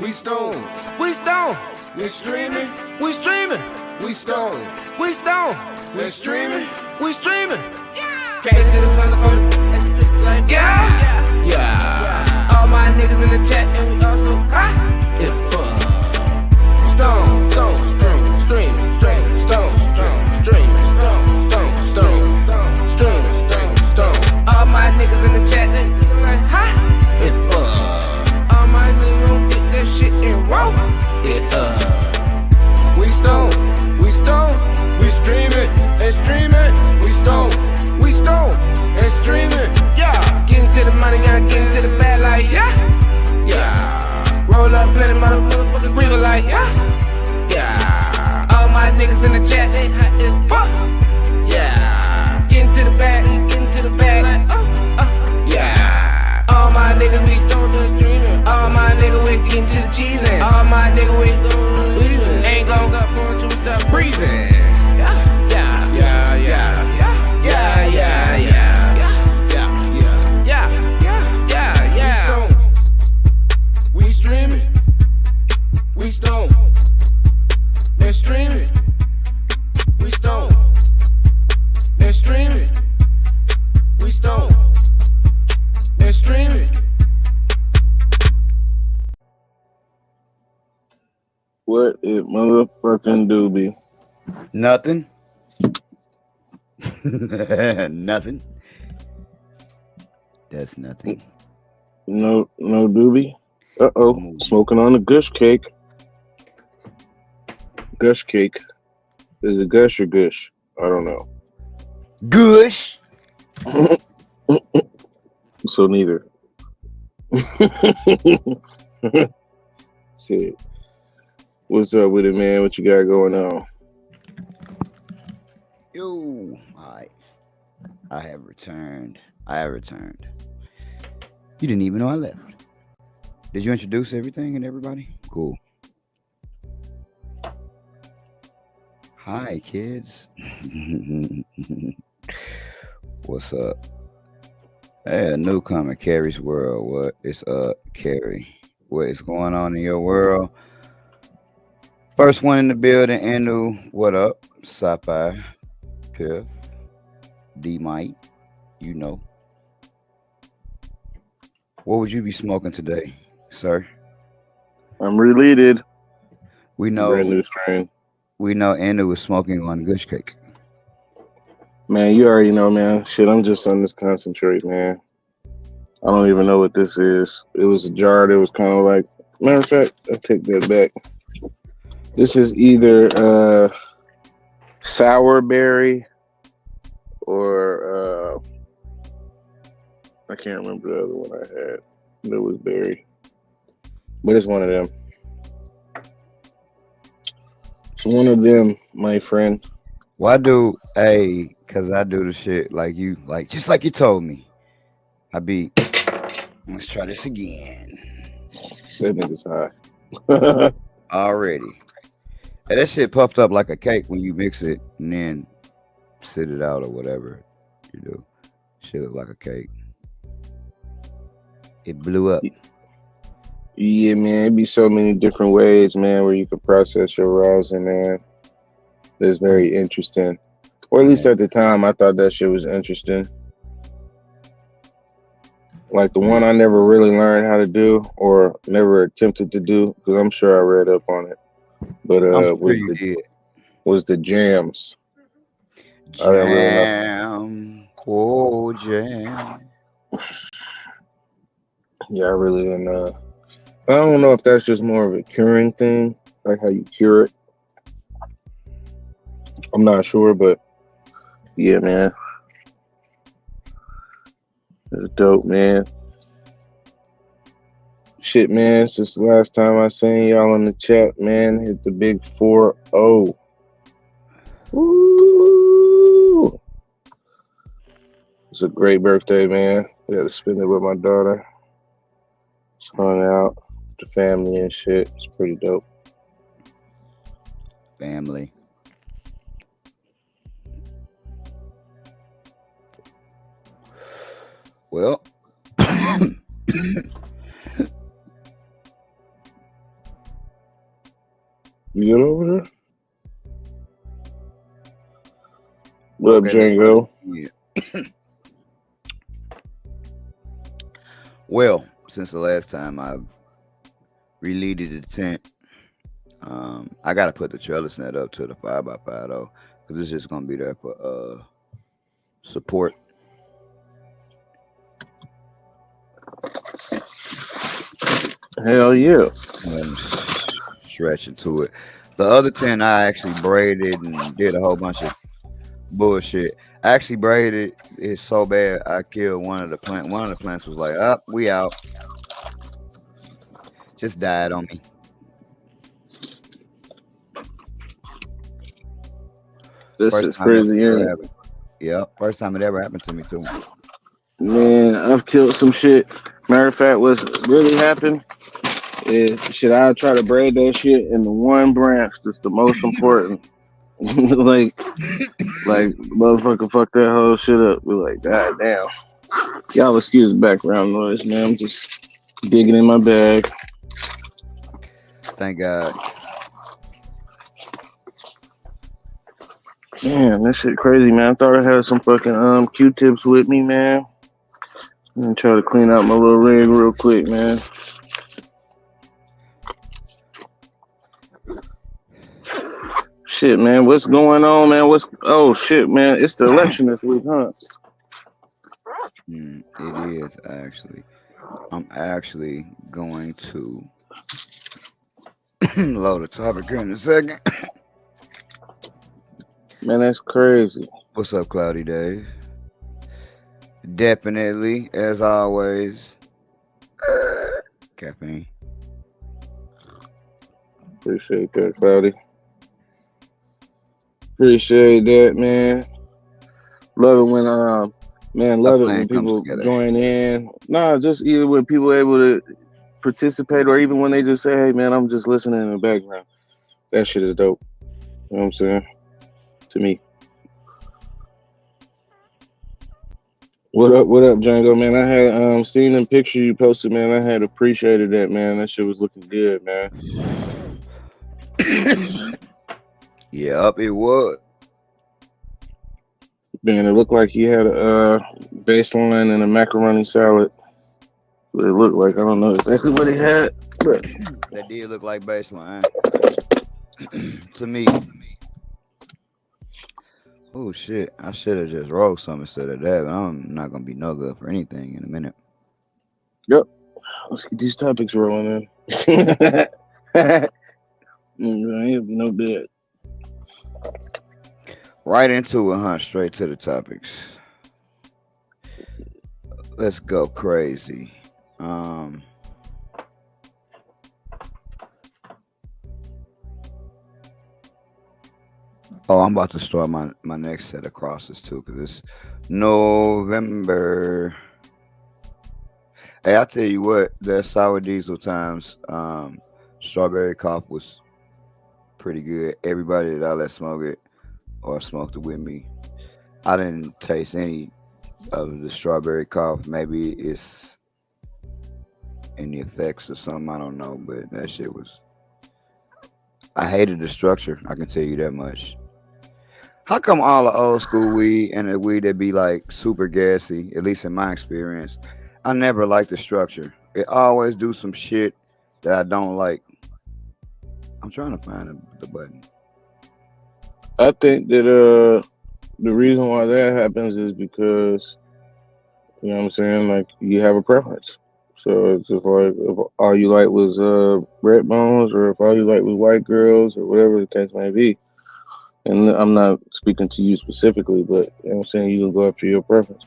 We stone. We stone. We streaming. We streaming. We stone. We stone. We streaming. We streaming. Can't do this motherfucker. Like yeah. Yeah. All my niggas in the chat and we also high. It's fun. Stone. Stone. Stream. Stream. Stream. Stone. Stone. Stream. Stone. Stone. Stone. Stream. Stream. Stone. All my niggas in the chat and we like high. It's fun. All my niggas gon' get that shit and roll. We stone, we stone, we streaming and streaming. We stone, and streaming. Yeah, getting to the money, gotta get into the bag like yeah, yeah. Roll up, plenty motherfucking breather like yeah, yeah. All my niggas in the chat, they hot as fuck. Yeah, getting to the bag like yeah. All my niggas we stone the streaming. All my niggas we getting to the cheese and all my niggas we ain't gon' stop going to stop breathing. Yeah, yeah, yeah, yeah, yeah, yeah, yeah, yeah, yeah, yeah, yeah. We streaming, we stone, and streaming, we stone, and streaming, we stone, and streaming. What it motherfucking do be? Nothing. Nothing. That's nothing. No doobie. Smoking on a gush cake. Gush cake. Is it gush or gush? I don't know. Gush. So neither. Shit. What's up with it, man? What you got going on? Yo, I have returned. You didn't even know I left. Did you introduce everything and everybody? Cool. Hi, kids. What's up? Hey, a newcomer, Carrie's World. What is up, Carrie? What is going on in your world? First one in the building, Anu. What up? Sci-Fi, Piff, D-Mite, you know. What would you be smoking today, sir? I'm related. We know. Brand new strain. We know Anu was smoking on Gush Cake. Man, you already know, man. Shit, I'm just on this concentrate, man. I don't even know what this is. It was a jar that was kind of like, matter of fact, I take that back. This is either sour berry or I can't remember the other one I had. It was berry, but it's one of them. It's one of them, my friend. Why because I do the shit like you, like just like you told me. Let's try this again. That nigga's high. Already. Hey, that shit puffed up like a cake when you mix it and then sit it out or whatever you do. Shit look like a cake. It blew up. Yeah, man. It'd be so many different ways, man, where you could process your rosin, man. It's very interesting. Or at least at the time, I thought that shit was interesting. Like the one I never really learned how to do or never attempted to do, because I'm sure I read up on it. But was the jams. Jam. Oh, jam. Yeah, I really didn't I don't know if that's just more of a curing thing, like how you cure it. I'm not sure, but yeah, man. It's dope, man. Shit, man, since the last time I seen y'all in the chat, man, hit the big 4-0. Woo! It's a great birthday, man. I got to spend it with my daughter. Just hung out with the family and shit. It's pretty dope. Family. Well, You good over there? What up, Okay, Django? yeah. Well, since the last time I've relighted the tent, I gotta put the trellis net up to the 5x5 though, because it's just gonna be there for support. Hell yeah. And stretch into it. The other tent I actually braided and did a whole bunch of bullshit. I actually braided it so bad I killed one of the plant. One of the plants was like, "Up, we out." Just died on me. This First is time that crazy, ever ain't it? happened. Yeah, first time it ever happened to me too. Man, I've killed some shit. Matter of fact, what's really happened is should I try to braid that shit in the one branch that's the most important? like, motherfucker, fuck that whole shit up. We're like, God damn. Y'all excuse the background noise, man. I'm just digging in my bag. Thank God. Man, that shit crazy, man. I thought I had some fucking Q-tips with me, man. I'm gonna try to clean out my little rig real quick, man. Shit, man. What's going on, man? Oh shit, man. It's the election this week, huh? It is actually. I'm actually going to load a topic here in a second. Man, that's crazy. What's up, Cloudy Dave? Definitely, as always, caffeine. Appreciate that, Cloudy. Appreciate that, man. Love it when love it plan when comes people together. join in. Nah, just either when people are able to participate or even when they just say, hey man, I'm just listening in the background. That shit is dope. You know what I'm saying? To me. What up, Django, man? I had seen the picture you posted, man. I had appreciated that, man. That shit was looking good, man. Yep, it was. Man, it looked like he had a baseline and a macaroni salad. What it looked like. I don't know exactly what he had, but That did look like baseline to me. Oh shit! I should have just rolled some instead of that. But I'm not gonna be no good for anything in a minute. yep. Let's get these topics rolling in. No bad. Right into it, huh? Straight to the topics. Let's go crazy. Oh, I'm about to start my next set of crosses too, because it's November. Hey, I tell you what, that sour diesel times, strawberry cough was pretty good. Everybody that I let smoke it or smoked it with me, I didn't taste any of the strawberry cough. Maybe it's in the effects or something. I don't know, but that shit was. I hated the structure. I can tell you that much. How come all the old school weed and the weed that be like super gassy, at least in my experience, I never liked the structure. It always do some shit that I don't like. I'm trying to find the button. I think that the reason why that happens is because you know what I'm saying, like you have a preference. So it's just like if all you like was red bones, or if all you like was white girls, or whatever the case may be. And I'm not speaking to you specifically, but you know what I'm saying, you can go after your preference.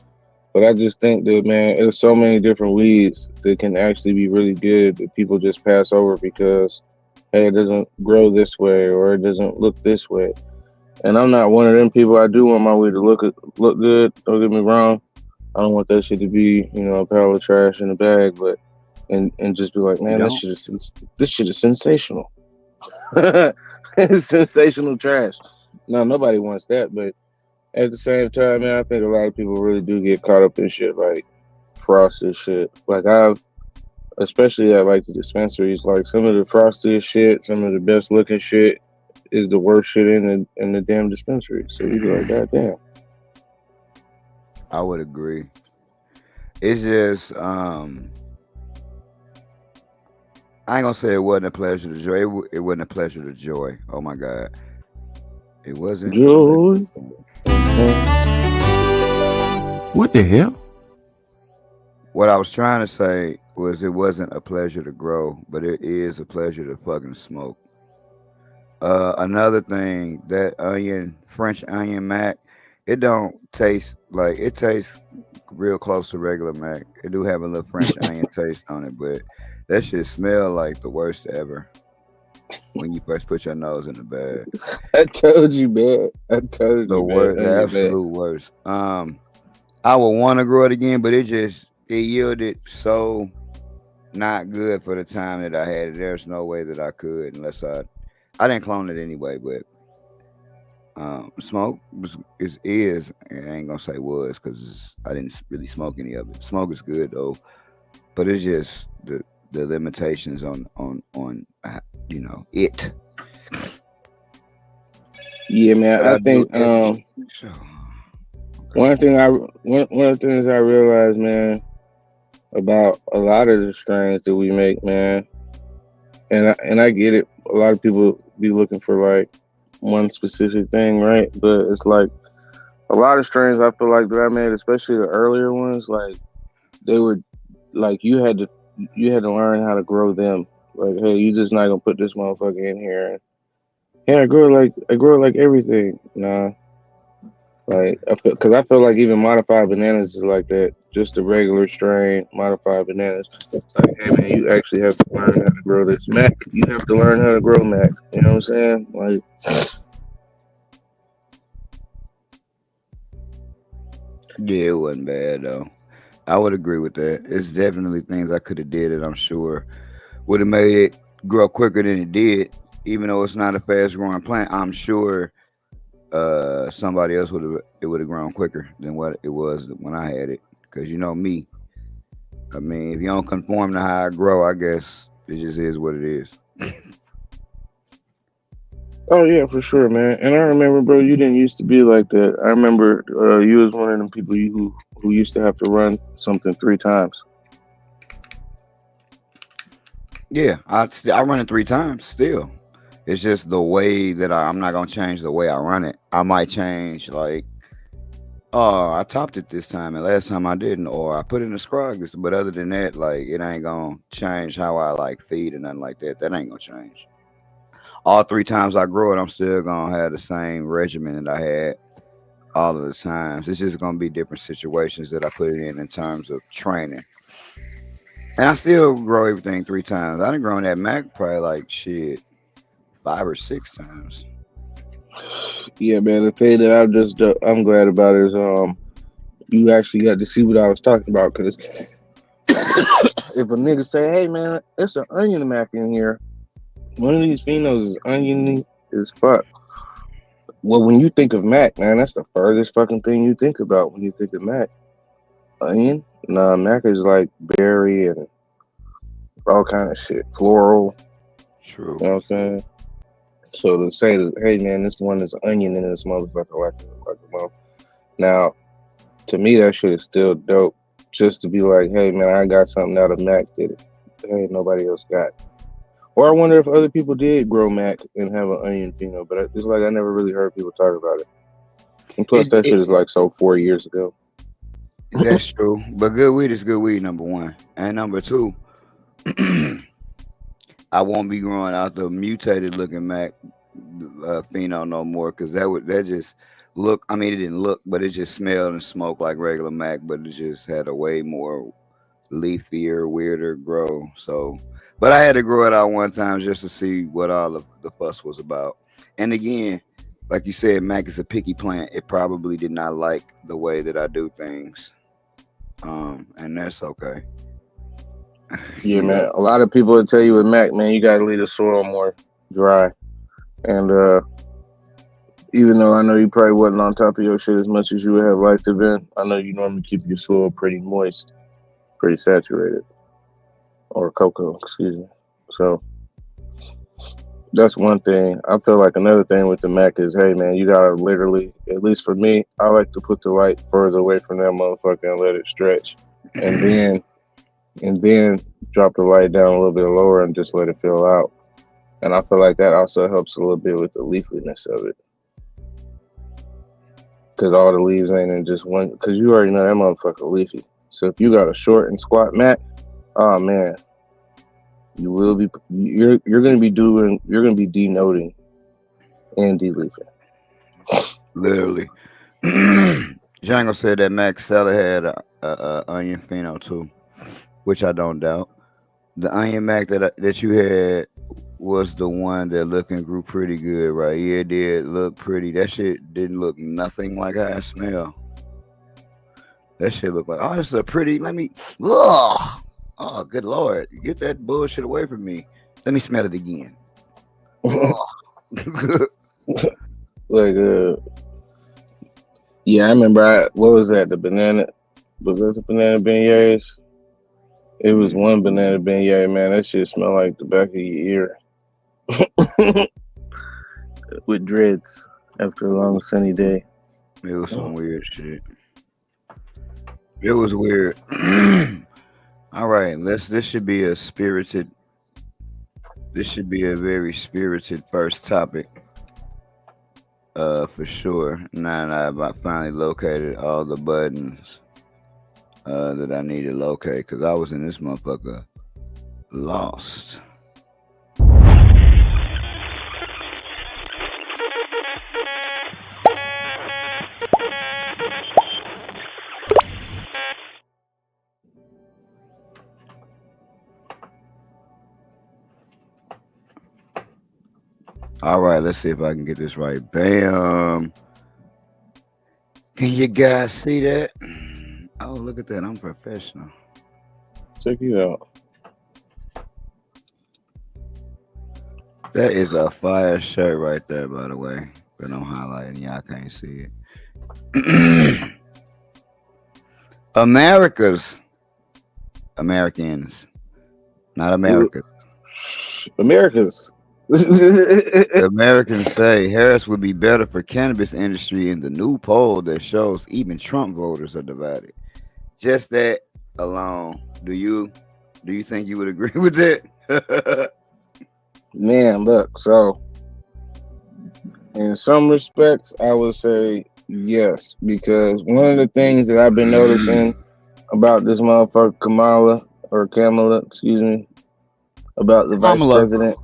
But I just think that, man, there's so many different weeds that can actually be really good that people just pass over because, hey, it doesn't grow this way or it doesn't look this way. And I'm not one of them people. I do want my weed to look good. Don't get me wrong. I don't want that shit to be, a pile of trash in a bag, but and just be like, man, this shit is sensational. It's sensational trash. No, nobody wants that, but at the same time, man, I think a lot of people really do get caught up in shit like frosted shit. Like especially at like the dispensaries, like some of the frosted shit, some of the best looking shit is the worst shit in the damn dispensary. So you be like, God damn. I would agree. It's just I ain't gonna say it wasn't a pleasure to joy. It wasn't a pleasure to joy. Oh my god, it wasn't a pleasure. Joy. What the hell? What I was trying to say was it wasn't a pleasure to grow, but it is a pleasure to fucking smoke. Another thing, that French onion mac, it don't taste like it tastes real close to regular mac. It do have a little French onion taste on it, but that shit smell like the worst ever when you first put your nose in the bag. I told you, man. I told The you, man. worst, the Onion mac. absolute worst. I would want to grow it again, but it yielded so not good for the time that I had it. There's no way that I could unless I didn't clone it anyway, but smoke is I ain't gonna say was because I didn't really smoke any of it. Smoke is good though, but it's just the limitations on it. Yeah, man. But I I do think so. one of the things I realized, man, about a lot of the strains that we make, man, and I get it. A lot of people be looking for like one specific thing, right? But it's like a lot of strains I feel like that I made, especially the earlier ones, like they were like you had to learn how to grow them. Like, hey, you just not gonna put this motherfucker in here. Yeah, I grow it like everything. Nah, like I feel like even modified bananas is like that. Just a regular strain, modified bananas. Like, hey man, you actually have to learn how to grow this Mac. You have to learn how to grow Mac. You know what I'm saying? Like, Yeah, it wasn't bad though. I would agree with that. It's definitely things I could have did it. I'm sure would have made it grow quicker than it did. Even though it's not a fast growing plant, I'm sure somebody else would have grown quicker than what it was when I had it. Because you know me, I mean, if you don't conform to how I grow, I guess it just is what it is. oh yeah, for sure, man. And I remember, bro, you didn't used to be like that. I remember you was one of them people who used to have to run something 3 times. Yeah, I run it 3 times still. It's just the way that I'm not gonna change the way I run it. I might change like, oh, I topped it this time, and last time I didn't, or I put it in the scrogs. But other than that, like it ain't gonna change how I like feed and nothing like that. That ain't gonna change. All 3 times I grow it, I'm still gonna have the same regimen that I had all of the times. It's just gonna be different situations that I put it in terms of training. And I still grow everything 3 times. I done grown that Mac probably like shit 5 or 6 times. Yeah, man. The thing that I'm glad about is you actually got to see what I was talking about. Because if a nigga say, hey man, it's an onion Mac in here, one of these phenos is oniony as fuck. Well, when you think of Mac, man, that's the furthest fucking thing you think about when you think of Mac. Onion? Nah, Mac is like berry and all kind of shit. Floral. True. You know what I'm saying? So to say that, hey man, this one is onion in this motherfucker like a motherfucker. Now, to me, that shit is still dope. Just to be like, hey man, I got something out of Mac that hey nobody else got. Or I wonder if other people did grow Mac and have an onion pheno, but it's like I never really heard people talk about it. And plus, that shit is like so 4 years ago. That's true. But good weed is good weed, number one. And number two, I won't be growing out the mutated looking Mac pheno no more because that just look. I mean, it didn't look, but it just smelled and smoked like regular Mac, but it just had a way more leafier, weirder grow. So, but I had to grow it out one time just to see what all of the fuss was about. And again, like you said, Mac is a picky plant. It probably did not like the way that I do things, and that's okay. Yeah, You man. know, A lot of people would tell you with Mac, man, you gotta leave the soil more dry. And even though I know you probably wasn't on top of your shit as much as you would have liked to been, I know you normally keep your soil pretty moist, pretty saturated, or cocoa, excuse me. So That's one thing. I feel like another thing with the Mac is, hey man, you gotta literally, at least for me, I like to put the light further away from that motherfucker and let it stretch, and then drop the light down a little bit lower and just let it fill out. And I feel like that also helps a little bit with the leafliness of it, because all the leaves ain't in just one. Because you already know that motherfucker leafy. So if you got a short and squat Mac, oh man, you're gonna be denoting and deleafing. Literally. Django said that Max Seller had a onion pheno too, which I don't doubt. The onion Mac that you had was the one that looked and grew pretty good, right? Yeah, it did look pretty. That shit didn't look nothing like how it smell. That shit looked like, oh, this is a pretty. Let me. Ugh. Oh, good lord, get that bullshit away from me. Let me smell it again. Like yeah, I remember. What was that? The banana? Was that the banana beignets? It was one banana beignet, man. That shit smelled like the back of your ear. With dreads after a long sunny day. It was some weird shit. It was weird. All right, this should be a spirited. This should be a very spirited first topic. For sure. Now that I finally located all the buttons that I need to locate, because I was in this motherfucker lost. All right, let's see if I can get this right. Bam. Can you guys see that? Oh, look at that. I'm professional. Check it out. That is a fire shirt right there, by the way. But I'm highlighting. Y'all can't see it. Americans, not Americans. Americans. The Americans say Harris would be better for cannabis industry in the new poll that shows even Trump voters are divided. Just that alone, do you think you would agree with that? Man, look, so in some respects, I would say yes, because one of the things that I've been noticing about this motherfucker Kamala, excuse me, about the vice president,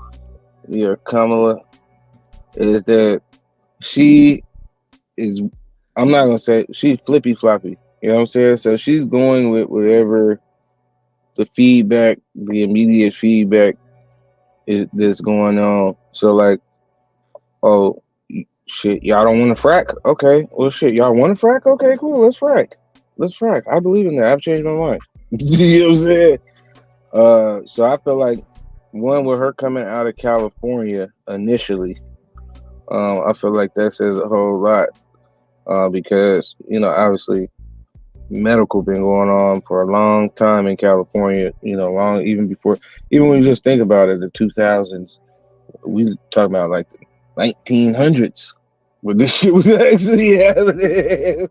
Kamala, is that she is, I'm not gonna say she's flippy floppy, you know what I'm saying? So she's going with whatever the immediate feedback that's going on. So like, oh shit, y'all don't want to frack? Okay, well shit, y'all want to frack? Okay, cool, let's frack. I believe in that. I've changed my mind. You know what I'm saying? So I feel like one with her coming out of California initially, I feel like that says a whole lot. Because, you know, obviously medical been going on for a long time in California, you know, even when you just think about it, the 2000s, we talking about like the 1900s when this shit was actually happening.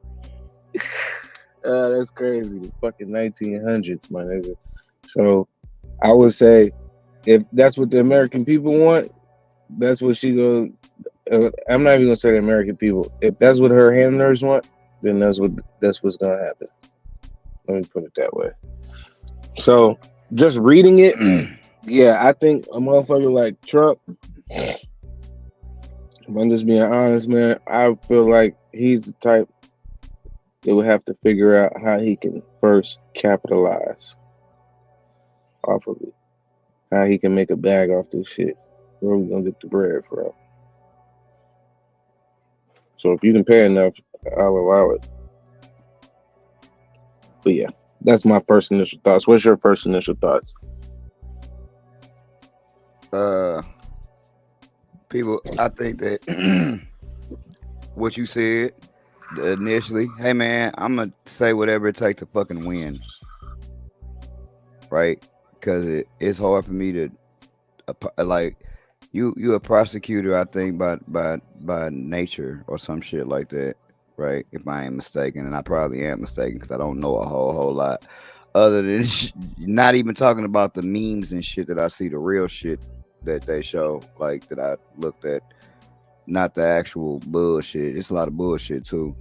That's crazy, the fucking 1900s, my nigga. So I would say if that's what the American people want, that's what she go. I'm not even gonna say the American people. If that's what her handlers want, then that's what's gonna happen. Let me put it that way. So just reading it, yeah, I think a motherfucker like Trump, if I'm just being honest, man, I feel like he's the type that would have to figure out how he can first capitalize off of it. How he can make a bag off this shit. Where are we gonna get the bread from? So if you can pay enough, I'll allow it. But yeah, that's my first initial thoughts. What's your first initial thoughts? People, I think that what you said initially, hey man, I'm gonna say whatever it takes to fucking win, right? Because it's hard for me to like You a prosecutor, I think, by nature or some shit like that, right? If I ain't mistaken, and I probably am mistaken because I don't know a whole lot. Other than not even talking about the memes and shit that I see, the real shit that they show, like that I looked at, not the actual bullshit. It's a lot of bullshit too.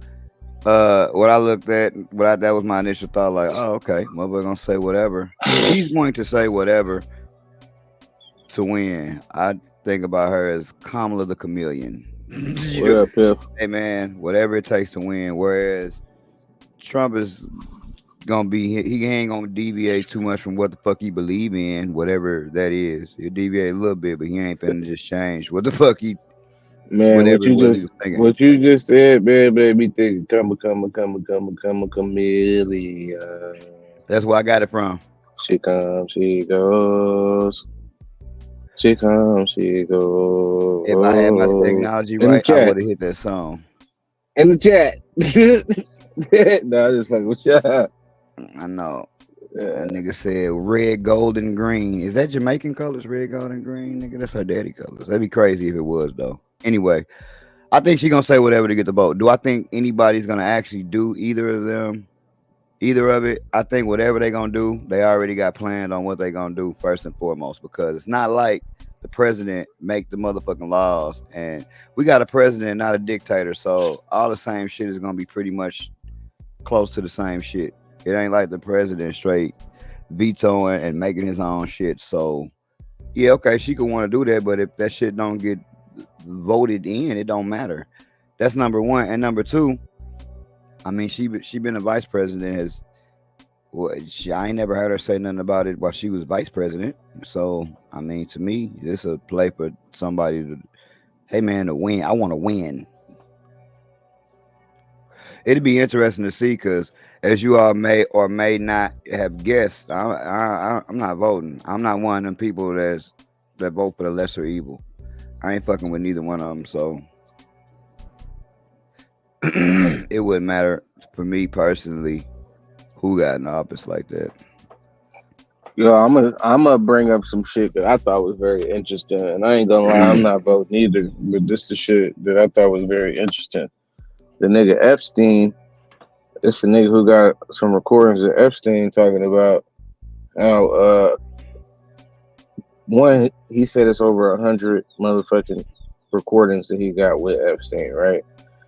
What I looked at, that was my initial thought, like, oh, okay, motherfucker gonna say whatever. She's going to say whatever to win. I think about her as Kamala the Chameleon. What up, Piff? Hey man, whatever it takes to win. Whereas Trump is gonna be, he ain't gonna deviate too much from what the fuck he believe in, whatever that is. He'll deviate a little bit, but he ain't finna just change what the fuck he, Man, whatever it was he was thinking. what you just said, man, made me think come a chameleon. That's where I got it from. She comes, she goes. She comes, she goes. If I had my technology In the right, I chat. would have hit that song. In the chat. No, I just fucking with you. I know. Yeah. That nigga said red, gold, and green. Is that Jamaican colors? Red, gold, and green, nigga. That's her daddy colors. That'd be crazy if it was though. Anyway, I think she gonna say whatever to get the vote. Do I think anybody's gonna actually do either of it? I think whatever they gonna do, they already got planned on what they gonna do first and foremost. Because it's not like the president make the motherfucking laws, and we got a president, not a dictator. So all the same shit is gonna be pretty much close to the same shit. It ain't like the president straight vetoing and making his own shit. So yeah, okay, she could want to do that, but if that shit don't get voted in, it don't matter. That's number one. And number two, I mean, she been a vice president. I ain't never heard her say nothing about it while she was vice president. So I mean, to me, this a play for somebody to, hey man, to win. I want to win. It'd be interesting to see because, as you all may or may not have guessed, I'm not voting. I'm not one of them people that vote for the lesser evil. I ain't fucking with neither one of them, so it wouldn't matter for me personally who got in office like that. Yo, I'm gonna bring up some shit that I thought was very interesting, and I ain't gonna lie, I'm not voting either. But this the shit that I thought was very interesting. The nigga Epstein, it's the nigga who got some recordings of Epstein talking about how one, he said it's over 100 motherfucking recordings that he got with Epstein, right?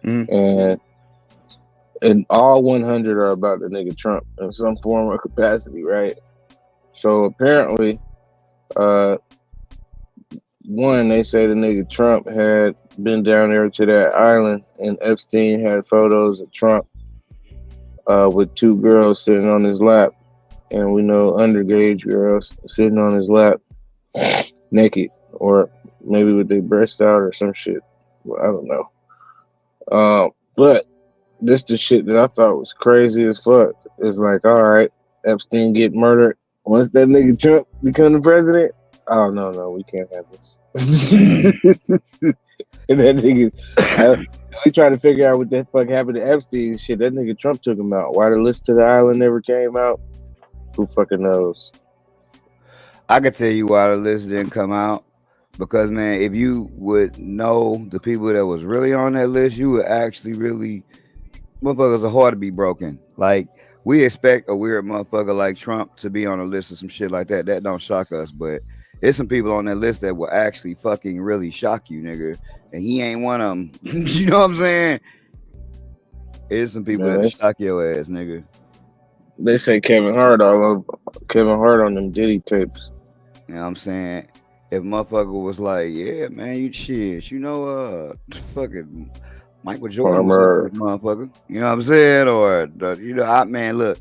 Mm-hmm. And all 100 are about the nigga Trump in some form or capacity, right? So apparently, one, they say the nigga Trump had been down there to that island, and Epstein had photos of Trump with two girls sitting on his lap, and we know underage girls sitting on his lap naked, or maybe with their breasts out or some shit. Well, I don't know. But this the shit that I thought was crazy as fuck. It's like, all right, Epstein get murdered. Once that nigga Trump become the president, oh no, we can't have this. And that nigga, we trying to figure out what the fuck happened to Epstein. Shit, that nigga Trump took him out. Why the list to the island never came out? Who fucking knows? I could tell you why the list didn't come out. Because man, if you would know the people that was really on that list, you would actually really, motherfuckers are hard to be broken. Like, we expect a weird motherfucker like Trump to be on a list of some shit like that. That don't shock us, but there's some people on that list that will actually fucking really shock you, nigga. And he ain't one of them. You know what I'm saying? There's some people that shock your ass, nigga. They say Kevin Hart on them Diddy tapes. You know what I'm saying? If motherfucker was like, yeah, man, you shit, you know, fucking Michael Jordan was motherfucker. You know what I'm saying? Or, you know, man, look,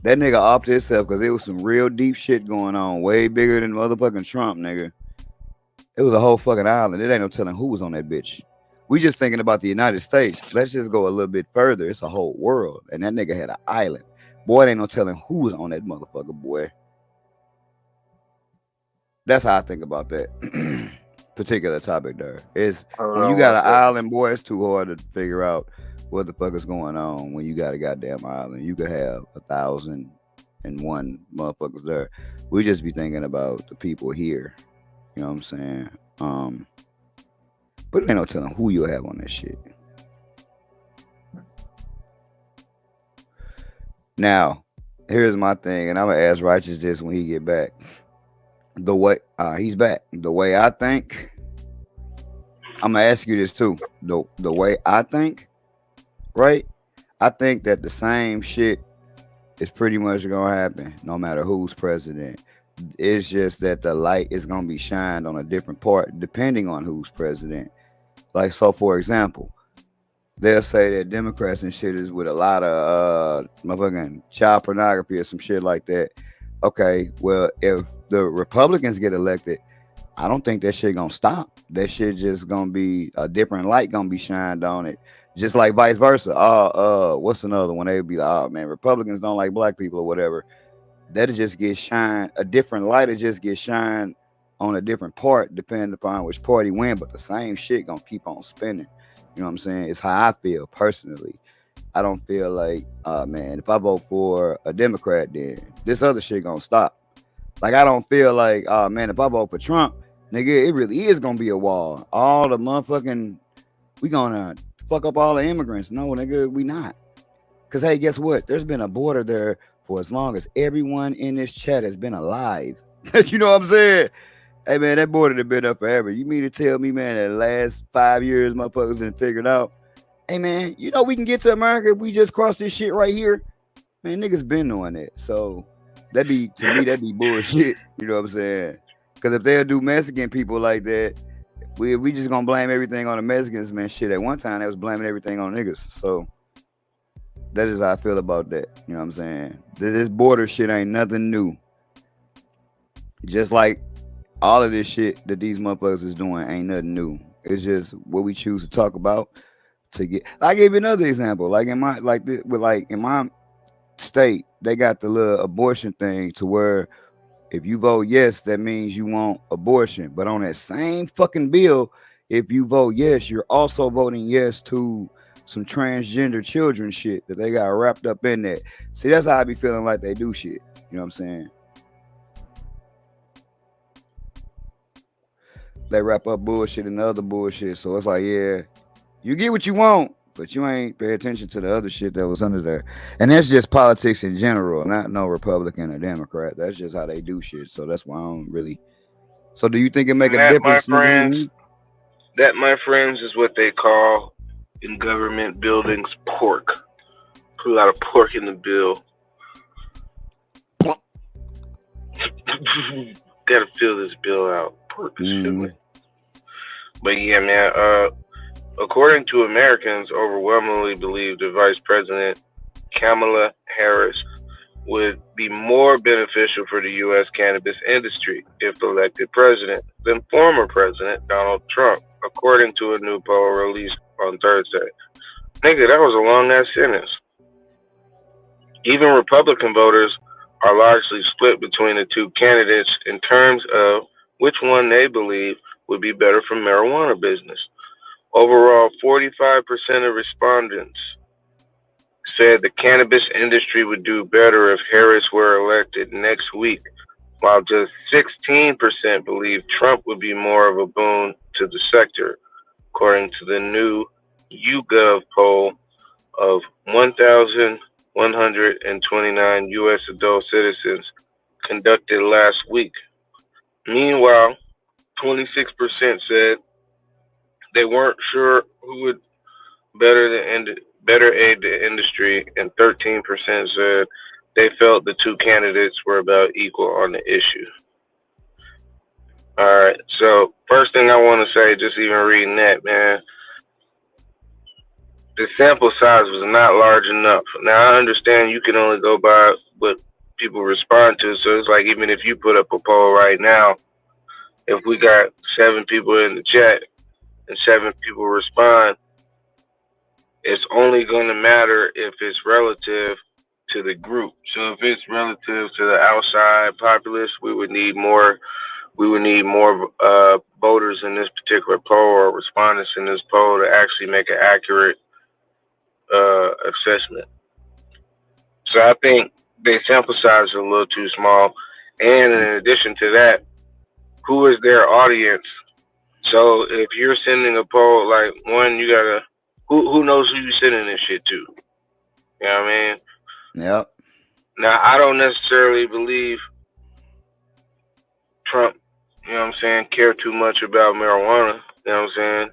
that nigga offed himself because there was some real deep shit going on, way bigger than motherfucking Trump, nigga. It was a whole fucking island. It ain't no telling who was on that bitch. We just thinking about the United States. Let's just go a little bit further. It's a whole world. And that nigga had an island. Boy, it ain't no telling who was on that motherfucker, boy. That's how I think about that particular topic there. Is when you got an island, boy, it's too hard to figure out what the fuck is going on when you got a goddamn island. You could have 1,001 motherfuckers there. We just be thinking about the people here. You know what I'm saying? But ain't no telling who you'll have on that shit. Now, here's my thing, and I'm gonna ask Righteous this when he get back. The way he's back, the way I think, I'm gonna ask you this too. The way I think, right? I think that the same shit is pretty much gonna happen no matter who's president. It's just that the light is gonna be shined on a different part depending on who's president. Like, so for example, they'll say that Democrats and shit is with a lot of motherfucking child pornography or some shit like that. Okay, well, if the Republicans get elected, I don't think that shit gonna stop. That shit just gonna be a different light gonna be shined on it. Just like vice versa. What's another one? They would be like, oh man, Republicans don't like black people or whatever. That'll just get shined, a different light will just get shined on a different part, depending upon which party win, but the same shit gonna keep on spinning. You know what I'm saying? It's how I feel personally. I don't feel like, man, if I vote for a Democrat, then this other shit gonna stop. Like, I don't feel like, man, if I vote for Trump, nigga, it really is gonna be a wall. All the motherfucking, we gonna fuck up all the immigrants. No, nigga, we not. Cause hey, guess what? There's been a border there for as long as everyone in this chat has been alive. You know what I'm saying? Hey man, that border has been up forever. You mean to tell me, man, that the last 5 years motherfuckers done figured out, hey man, you know we can get to America if we just cross this shit right here? Man, niggas been doing that. So to me, that'd be bullshit. You know what I'm saying? Because if they'll do Mexican people like that, we just gonna blame everything on the Mexicans, man. Shit, at one time they was blaming everything on niggas. So that is how I feel about that. You know what I'm saying? This border shit ain't nothing new. Just like all of this shit that these motherfuckers is doing ain't nothing new. It's just what we choose to talk about to get. I gave you another example. Like in my in my state, they got the little abortion thing to where if you vote yes, that means you want abortion. But on that same fucking bill, if you vote yes, you're also voting yes to some transgender children shit that they got wrapped up in that. See, that's how I be feeling like they do shit. You know what I'm saying? They wrap up bullshit and other bullshit. So it's like, yeah, you get what you want, but you ain't pay attention to the other shit that was under there. And that's just politics in general, not no Republican or Democrat. That's just how they do shit. So that's why I don't really. So do you think it make a difference? That, my friends, is what they call in government buildings pork. Put a lot of pork in the bill. Gotta fill this bill out. Pork is filling. But yeah, man, according to Americans, overwhelmingly believe the Vice President Kamala Harris would be more beneficial for the U.S. cannabis industry if elected president than former President Donald Trump, according to a new poll released on Thursday. Nigga, that was a long-ass sentence. Even Republican voters are largely split between the two candidates in terms of which one they believe would be better for marijuana business. Overall, 45% of respondents said the cannabis industry would do better if Harris were elected next week, while just 16% believe Trump would be more of a boon to the sector, according to the new YouGov poll of 1,129 U.S. adult citizens conducted last week. Meanwhile, 26% said they weren't sure who would better aid the industry, and 13% said they felt the two candidates were about equal on the issue. All right, so first thing I want to say, just even reading that, man, the sample size was not large enough. Now, I understand you can only go by what people respond to, so it's like even if you put up a poll right now, if we got 7 people in the chat and 7 people respond, it's only going to matter if it's relative to the group. So if it's relative to the outside populace, we would need more voters in this particular poll or respondents in this poll to actually make an accurate assessment. So I think the sample size is a little too small. And in addition to that, who is their audience So if you're sending a poll, like one, you gotta who knows who you sending this shit to? You know what I mean? Yep. Now I don't necessarily believe Trump, you know what I'm saying, care too much about marijuana. You know what I'm saying?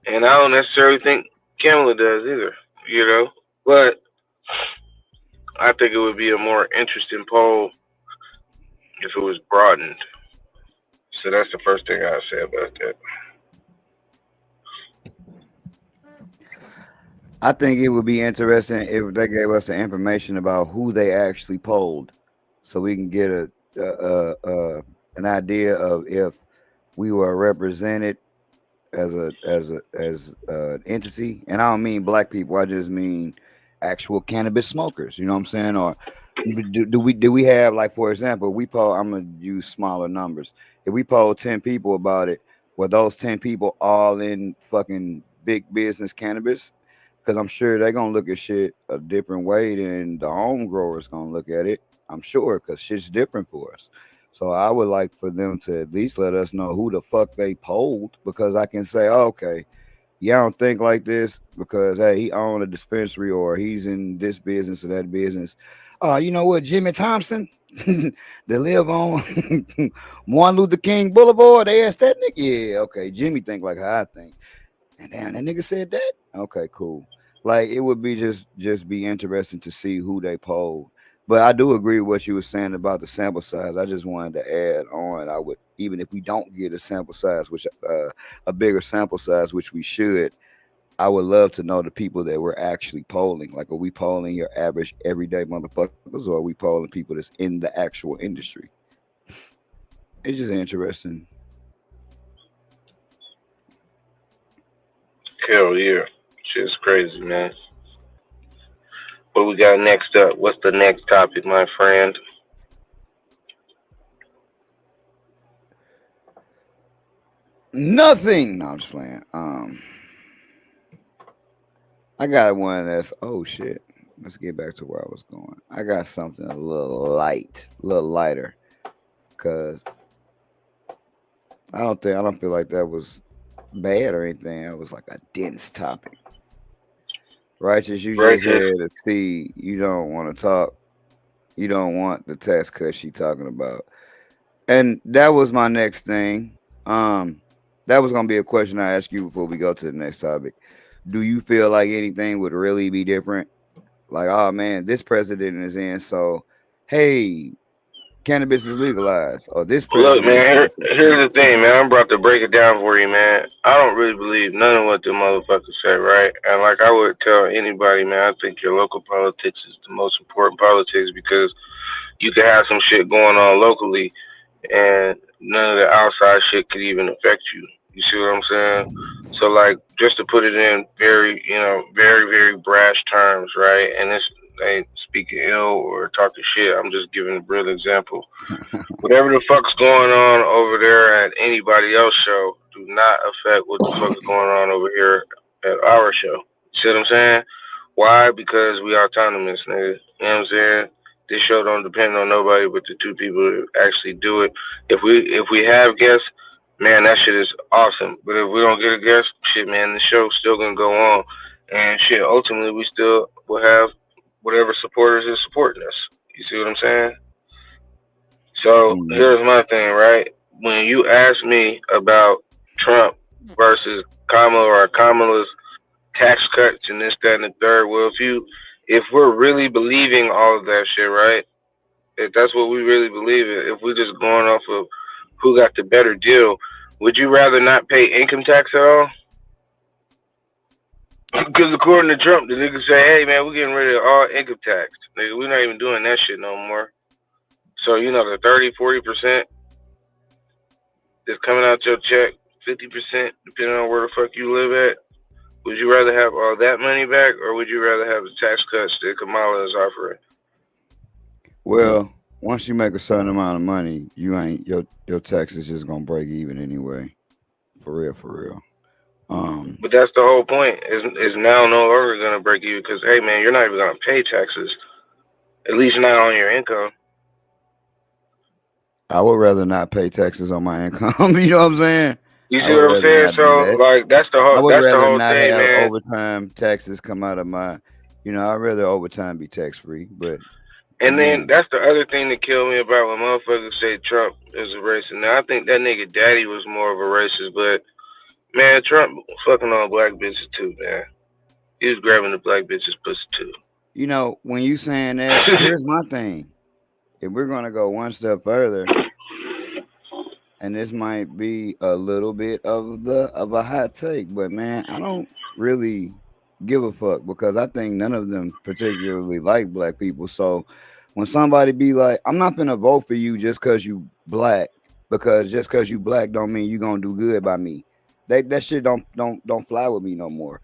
And I don't necessarily think Kamala does either, you know. But I think it would be a more interesting poll if it was broadened. So that's the first thing I'll say about that. I think it would be interesting if they gave us the information about who they actually polled, so we can get an idea of if we were represented as an entity. And I don't mean black people. I just mean actual cannabis smokers. You know what I'm saying? Or do we have, like, for example, we poll? I'm gonna use smaller numbers. If we poll 10 people about it, were those 10 people all in fucking big business cannabis? Because I'm sure they're gonna look at shit a different way than the home growers gonna look at it. I'm sure, because shit's different for us. So I would like for them to at least let us know who the fuck they polled, because I can say, oh, okay, yeah, I don't think like this because hey, he owned a dispensary or he's in this business or that business. You know what, Jimmy Thompson, they live on Martin Luther King Boulevard. They asked that nigga, yeah, okay, Jimmy think like how I think, and damn, that nigga said that. Okay, cool. Like it would be just be interesting to see who they polled. But I do agree with what you were saying about the sample size. I just wanted to add on. I would, even if we don't get a sample size, which a bigger sample size, which we should, I would love to know the people that we're actually polling. Like, are we polling your average everyday motherfuckers, or are we polling people that's in the actual industry? It's just interesting. Hell yeah. Shit's crazy, man. What we got next up? What's the next topic, my friend? Nothing. No, I'm just playing. I got one that's, oh shit. Let's get back to where I was going. I got something a little lighter, cause I don't feel like that was bad or anything. It was like a dense topic. Righteous, you just Righteous. had to see. You don't want to talk. You don't want the tax cut she talking about. And that was my next thing. That was gonna be a question I ask you before we go to the next topic. Do you feel like anything would really be different? Like, oh man, this president is in, so hey, cannabis is legalized, or this Look, president man, is in, so here's the thing, man. I'm about to break it down for you, man. I don't really believe none of what the motherfuckers say, right? And like I would tell anybody, man, I think your local politics is the most important politics because you can have some shit going on locally and none of the outside shit could even affect you. You see what I'm saying? So like just to put it in very, very brash terms, right? And this ain't speaking ill or talking shit. I'm just giving a real example. Whatever the fuck's going on over there at anybody else's show do not affect what the fuck is going on over here at our show. See what I'm saying? Why? Because we autonomous, nigga. You know what I'm saying? This show don't depend on nobody but the two people that actually do it. If we have guests, man, that shit is awesome. But if we don't get a guest, shit, man, the show's still gonna go on. And shit, ultimately we still will have whatever supporters is supporting us. You see what I'm saying? So here's my thing, right? When you ask me about Trump versus Kamala or Kamala's tax cuts and this, that, and the third, well, if we're really believing all of that shit, right? If that's what we really believe in, if we're just going off of who got the better deal, would you rather not pay income tax at all? Because according to Trump, the niggas say, hey, man, we're getting rid of all income tax. Nigga, we're not even doing that shit no more. So, the 30, 40% that's coming out your check, 50%, depending on where the fuck you live at, would you rather have all that money back, or would you rather have the tax cuts that Kamala is offering? Well, once you make a certain amount of money, you ain't your taxes just gonna break even anyway. For real. But that's the whole point. Is now no longer gonna break you because hey man, you're not even gonna pay taxes. At least not on your income. I would rather not pay taxes on my income. You know what I'm saying? You I see would what I'm rather saying? not do So that. like that's the I whole would that's the rather whole not thing, have man. overtime taxes come out of my, I'd rather overtime be tax free. But And then again, that's the other thing that killed me about when motherfuckers say Trump is a racist. Now I think that nigga daddy was more of a racist, but man, Trump fucking on black bitches too, man. He was grabbing the black bitches pussy too. when you saying that, here's my thing. If we're gonna go one step further, and this might be a little bit of a hot take, but man, I don't really give a fuck because I think none of them particularly like black people. So when somebody be like, I'm not gonna vote for you just cause you black, because just cause you black don't mean you gonna do good by me. That shit don't fly with me no more.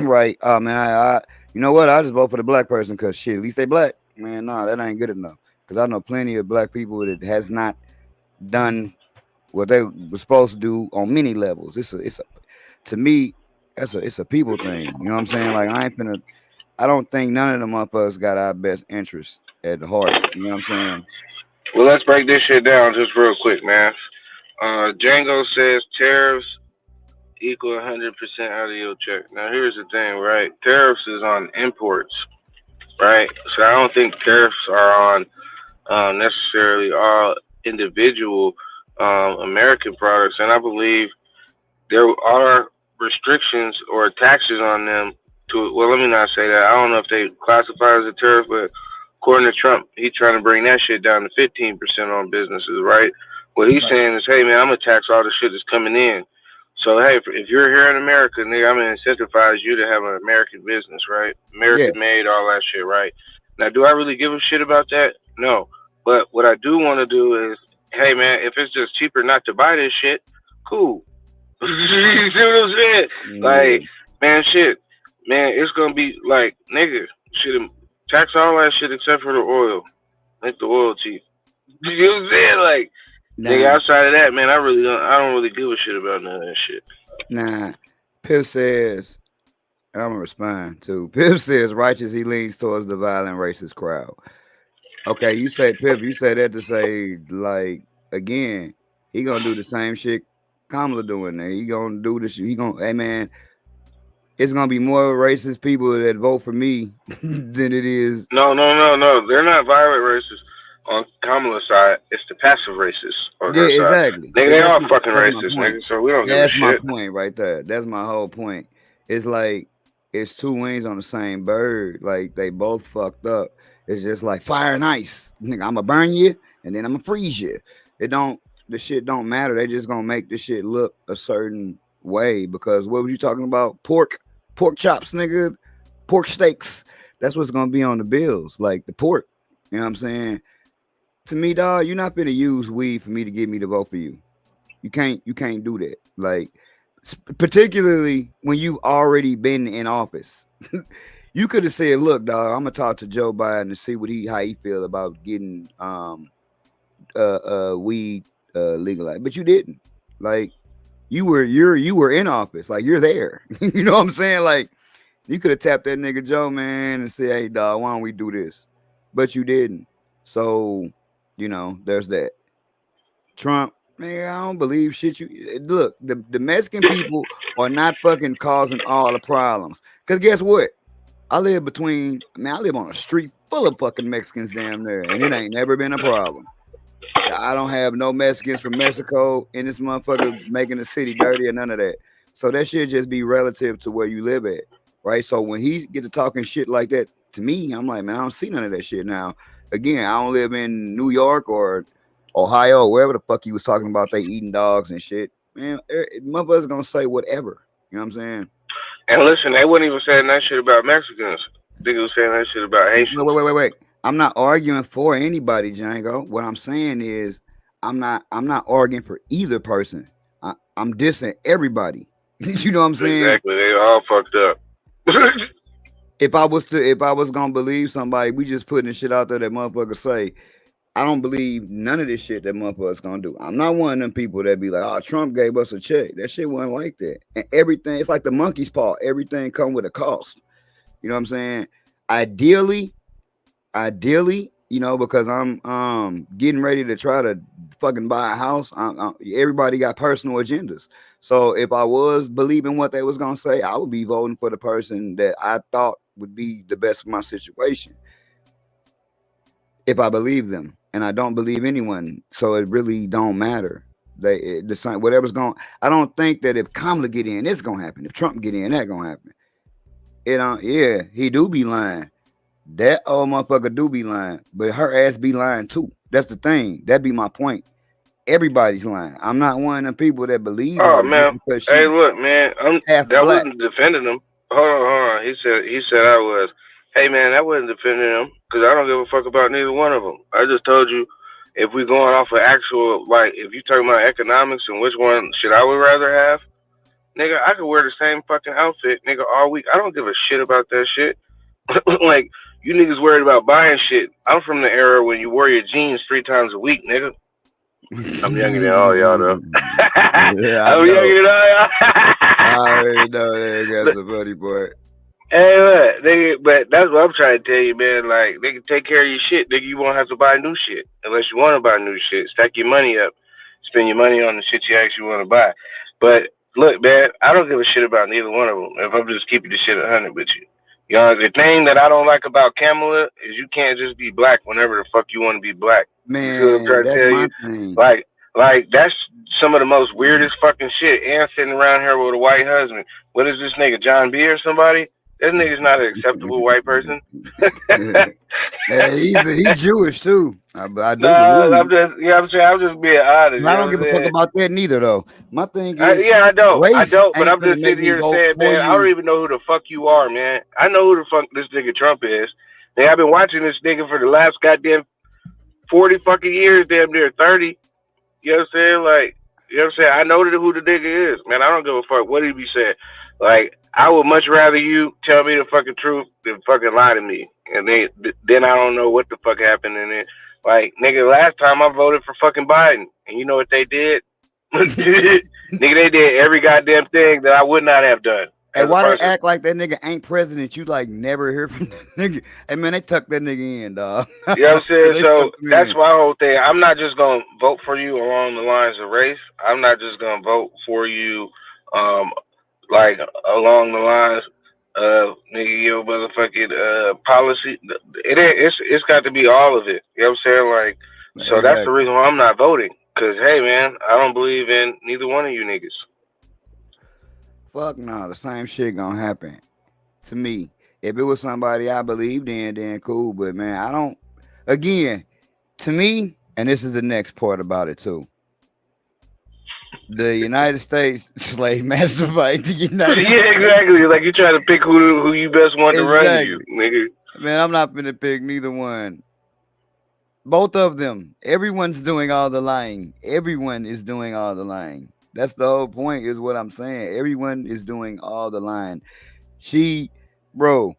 Right. Man, you know what? I just vote for the black person because shit, at least they black. Man, nah, that ain't good enough. Because I know plenty of black people that has not done what they were supposed to do on many levels. To me, it's a people thing. You know what I'm saying? Like I don't think none of them motherfuckers got our best interest at the heart. You know what I'm saying? Well, let's break this shit down just real quick, man. Django says tariffs equal 100% out of your check. Now, here's the thing, right? Tariffs is on imports, right? So I don't think tariffs are on necessarily all individual American products, and I believe there are restrictions or taxes on them. Well, let me not say that. I don't know if they classify as a tariff, but according to Trump, he's trying to bring that shit down to 15% on businesses, right? What he's saying is, hey man, I'm gonna tax all the shit that's coming in. So hey, if you're here in America, nigga, I'm gonna incentivize you to have an American business, right? American Yes. made, all that shit, right? Now, do I really give a shit about that? No. But what I do want to do is, hey man, if it's just cheaper not to buy this shit, cool. You see what I'm saying? Like, man, shit, man, it's gonna be like, nigga, shit, tax all that shit except for the oil. Make the oil cheap. You know what I'm saying? Like, nigga, Nah, outside of that, man, I don't really give a shit about none of that shit. nah. Piff says, and I'm gonna respond too. Piff says righteous he leans towards the violent racist crowd. Okay, you say Pip, you say that to say like again, he gonna do the same shit Kamala doing there. He gonna do this shit. He gonna, hey man, it's gonna be more racist people that vote for me than it is. No. They're not violent racists on Kamala's side. It's the passive racists on Yeah, her side. exactly. Nigga, they all fucking That's my racist, point. nigga. So we don't give a That's my shit. point right there. That's my whole point. It's like it's two wings on the same bird. Like they both fucked up. It's just like fire and ice. Nigga, I'ma burn you and then I'ma freeze you. The shit don't matter. They just gonna make the shit look a certain way because what was you talking about? Pork chops, nigga, pork steaks. That's what's gonna be on the bills, like the pork. You know what I'm saying? To me, dog, you're not gonna use weed for me to get me to vote for you. You can't do that. Like particularly when you've already been in office. You could have said, "Look, dog, I'm gonna talk to Joe Biden to see how he feel about getting weed legalized," but you didn't. Like you were in office, like you're there. You know what I'm saying? Like you could have tapped that nigga Joe, man, and said, "Hey, dog, why don't we do this?" But you didn't. So there's that. Trump, man, I don't believe shit. Look, the Mexican people are not fucking causing all the problems. Cause guess what? I live on a street full of fucking Mexicans damn there, and it ain't never been a problem. I don't have no Mexicans from Mexico in this motherfucker making the city dirty or none of that. So that shit just be relative to where you live at, right? So when he get to talking shit like that to me, I'm like, man, I don't see none of that shit now. Again, I don't live in New York or Ohio, wherever the fuck he was talking about they eating dogs and shit. Man, motherfuckers gonna say whatever. You know what I'm saying? And listen, they wasn't even saying that shit about Mexicans. They was saying that shit about Haitians. Wait. I'm not arguing for anybody, Django. What I'm saying is I'm not arguing for either person. I'm dissing everybody. You know what I'm saying? Exactly. They all fucked up. If I was gonna believe somebody, we just putting the shit out there that motherfuckers say. I don't believe none of this shit that motherfuckers gonna do. I'm not one of them people that be like, "Oh, Trump gave us a check." That shit wasn't like that. And everything, it's like the monkey's paw. Everything come with a cost. You know what I'm saying? Ideally, you know, because I'm getting ready to try to fucking buy a house. Everybody got personal agendas. So if I was believing what they was gonna say, I would be voting for the person that I thought would be the best for my situation. If I believe them, and I don't believe anyone, so it really don't matter. The same whatever's going. I don't think that if Kamala get in, it's gonna happen. If Trump get in, that's gonna happen. It don't. Yeah, he do be lying. That old motherfucker do be lying, but her ass be lying too. That's the thing. That be my point. Everybody's lying. I'm not one of the people that believe Oh her just man, because hey, she look, man, half that black. wasn't defending him. Hold on. He said I was. Hey man, that wasn't defending him because I don't give a fuck about neither one of them. I just told you if we going off of actual, like, if you talking about economics and which one should I would rather have, nigga, I could wear the same fucking outfit, nigga, all week. I don't give a shit about that shit. Like, you niggas worried about buying shit. I'm from the era when you wore your jeans 3 times a week, nigga. I'm younger than all y'all though. Yeah, I I'm know. younger than all y'all. I already know that guy's a funny boy. Hey, look, nigga, but that's what I'm trying to tell you, man. Like, nigga, take care of your shit, nigga. You won't have to buy new shit unless you want to buy new shit. Stack your money up, spend your money on the shit you actually want to buy. But look, man, I don't give a shit about neither one of them. If I'm just keeping the shit 100 with you, you know, the thing that I don't like about Kamala is you can't just be black whenever the fuck you want to be black. You see what I'm Man, trying to that's tell my you? thing. Like that's some of the most weirdest fucking shit. And sitting around here with a white husband. What is this nigga, John B or somebody? This nigga's not an acceptable white person. Yeah, he's Jewish too. I do No, believe. I'm just, you know what I'm saying? I'm just being honest. And I don't give a fuck about that neither, though. My thing is, Yeah, I race don't, but ain't I'm gonna just make sitting me here vote saying, for man, I don't you. even know who the fuck you are, man. I know who the fuck this nigga Trump is. Man, I've been watching this nigga for the last goddamn 40 fucking years, damn near 30. You know what I'm saying? Like, you know what I'm saying? I know who the nigga is, man. I don't give a fuck what he be saying. Like, I would much rather you tell me the fucking truth than fucking lie to me. And then I don't know what the fuck happened in it. Like, nigga, last time I voted for fucking Biden, and you know what they did? Nigga, they did every goddamn thing that I would not have done Hey, as a why they person. act like that nigga ain't president? You like never hear from that nigga. Hey man, they tucked that nigga in, dog. You know what I'm saying? They So tucked him that's in. my whole thing. I'm not just gonna vote for you along the lines of race. I'm not just gonna vote for you, like along the lines of nigga your motherfucking policy. It's got to be all of it. You know what I'm saying? Like, so that's the Exactly. reason why I'm not voting. Cause hey man, I don't believe in neither one of you niggas. Fuck no, the same shit gonna happen to me. If it was somebody I believed in, then cool. But man, I don't. Again, to me, and this is the next part about it too. The United States slave master fight. The United Yeah, States. exactly. Like you trying to pick who you best want to run you, Exactly. nigga. Man, I'm not gonna pick neither one. Both of them. Everyone's doing all the lying. Everyone is doing all the lying. That's the whole point, is what I'm saying. Everyone is doing all the lying. She, bro,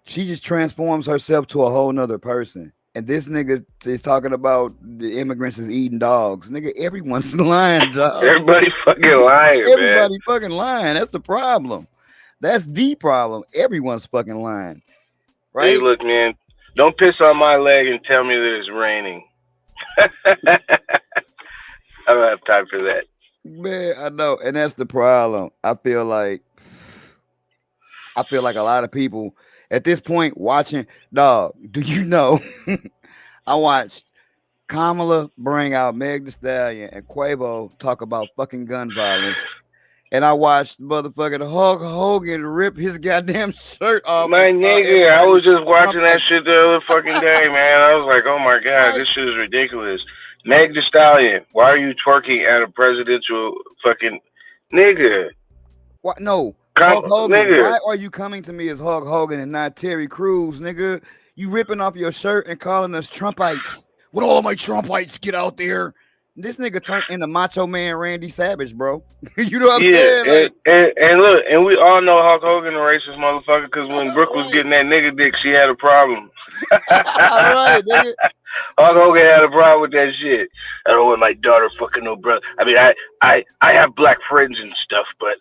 she just transforms herself to a whole nother person. And this nigga is talking about the immigrants is eating dogs. Nigga, everyone's lying, dog. Everybody fucking lying, man. Everybody fucking lying. That's the problem. That's the problem. Everyone's fucking lying. Right? Hey, look, man. Don't piss on my leg and tell me that it's raining. I don't have time for that. Man, I know. And that's the problem. I feel like a lot of people at this point watching, dog, do you know? I watched Kamala bring out Meg Thee Stallion and Quavo talk about fucking gun violence. And I watched motherfucking Hulk Hogan rip his goddamn shirt off. My nigga, I was just watching that shit the other fucking day, man. I was like, oh my god, this shit is ridiculous. Meg Thee Stallion, why are you twerking at a presidential fucking nigga? What? No. Hulk Hogan, nigga. why are you coming to me as Hulk Hogan and not Terry Crews, nigga? You ripping off your shirt and calling us Trumpites. What all of my Trumpites get out there? This nigga turned into Macho Man Randy Savage, bro. You know what I'm saying? Like, and look, and we all know Hulk Hogan a racist motherfucker because when Brooke was getting that nigga dick, she had a problem. Right, nigga. Hulk Hogan had a problem with that shit. I don't want my daughter fucking no brother. I mean, I have black friends and stuff, but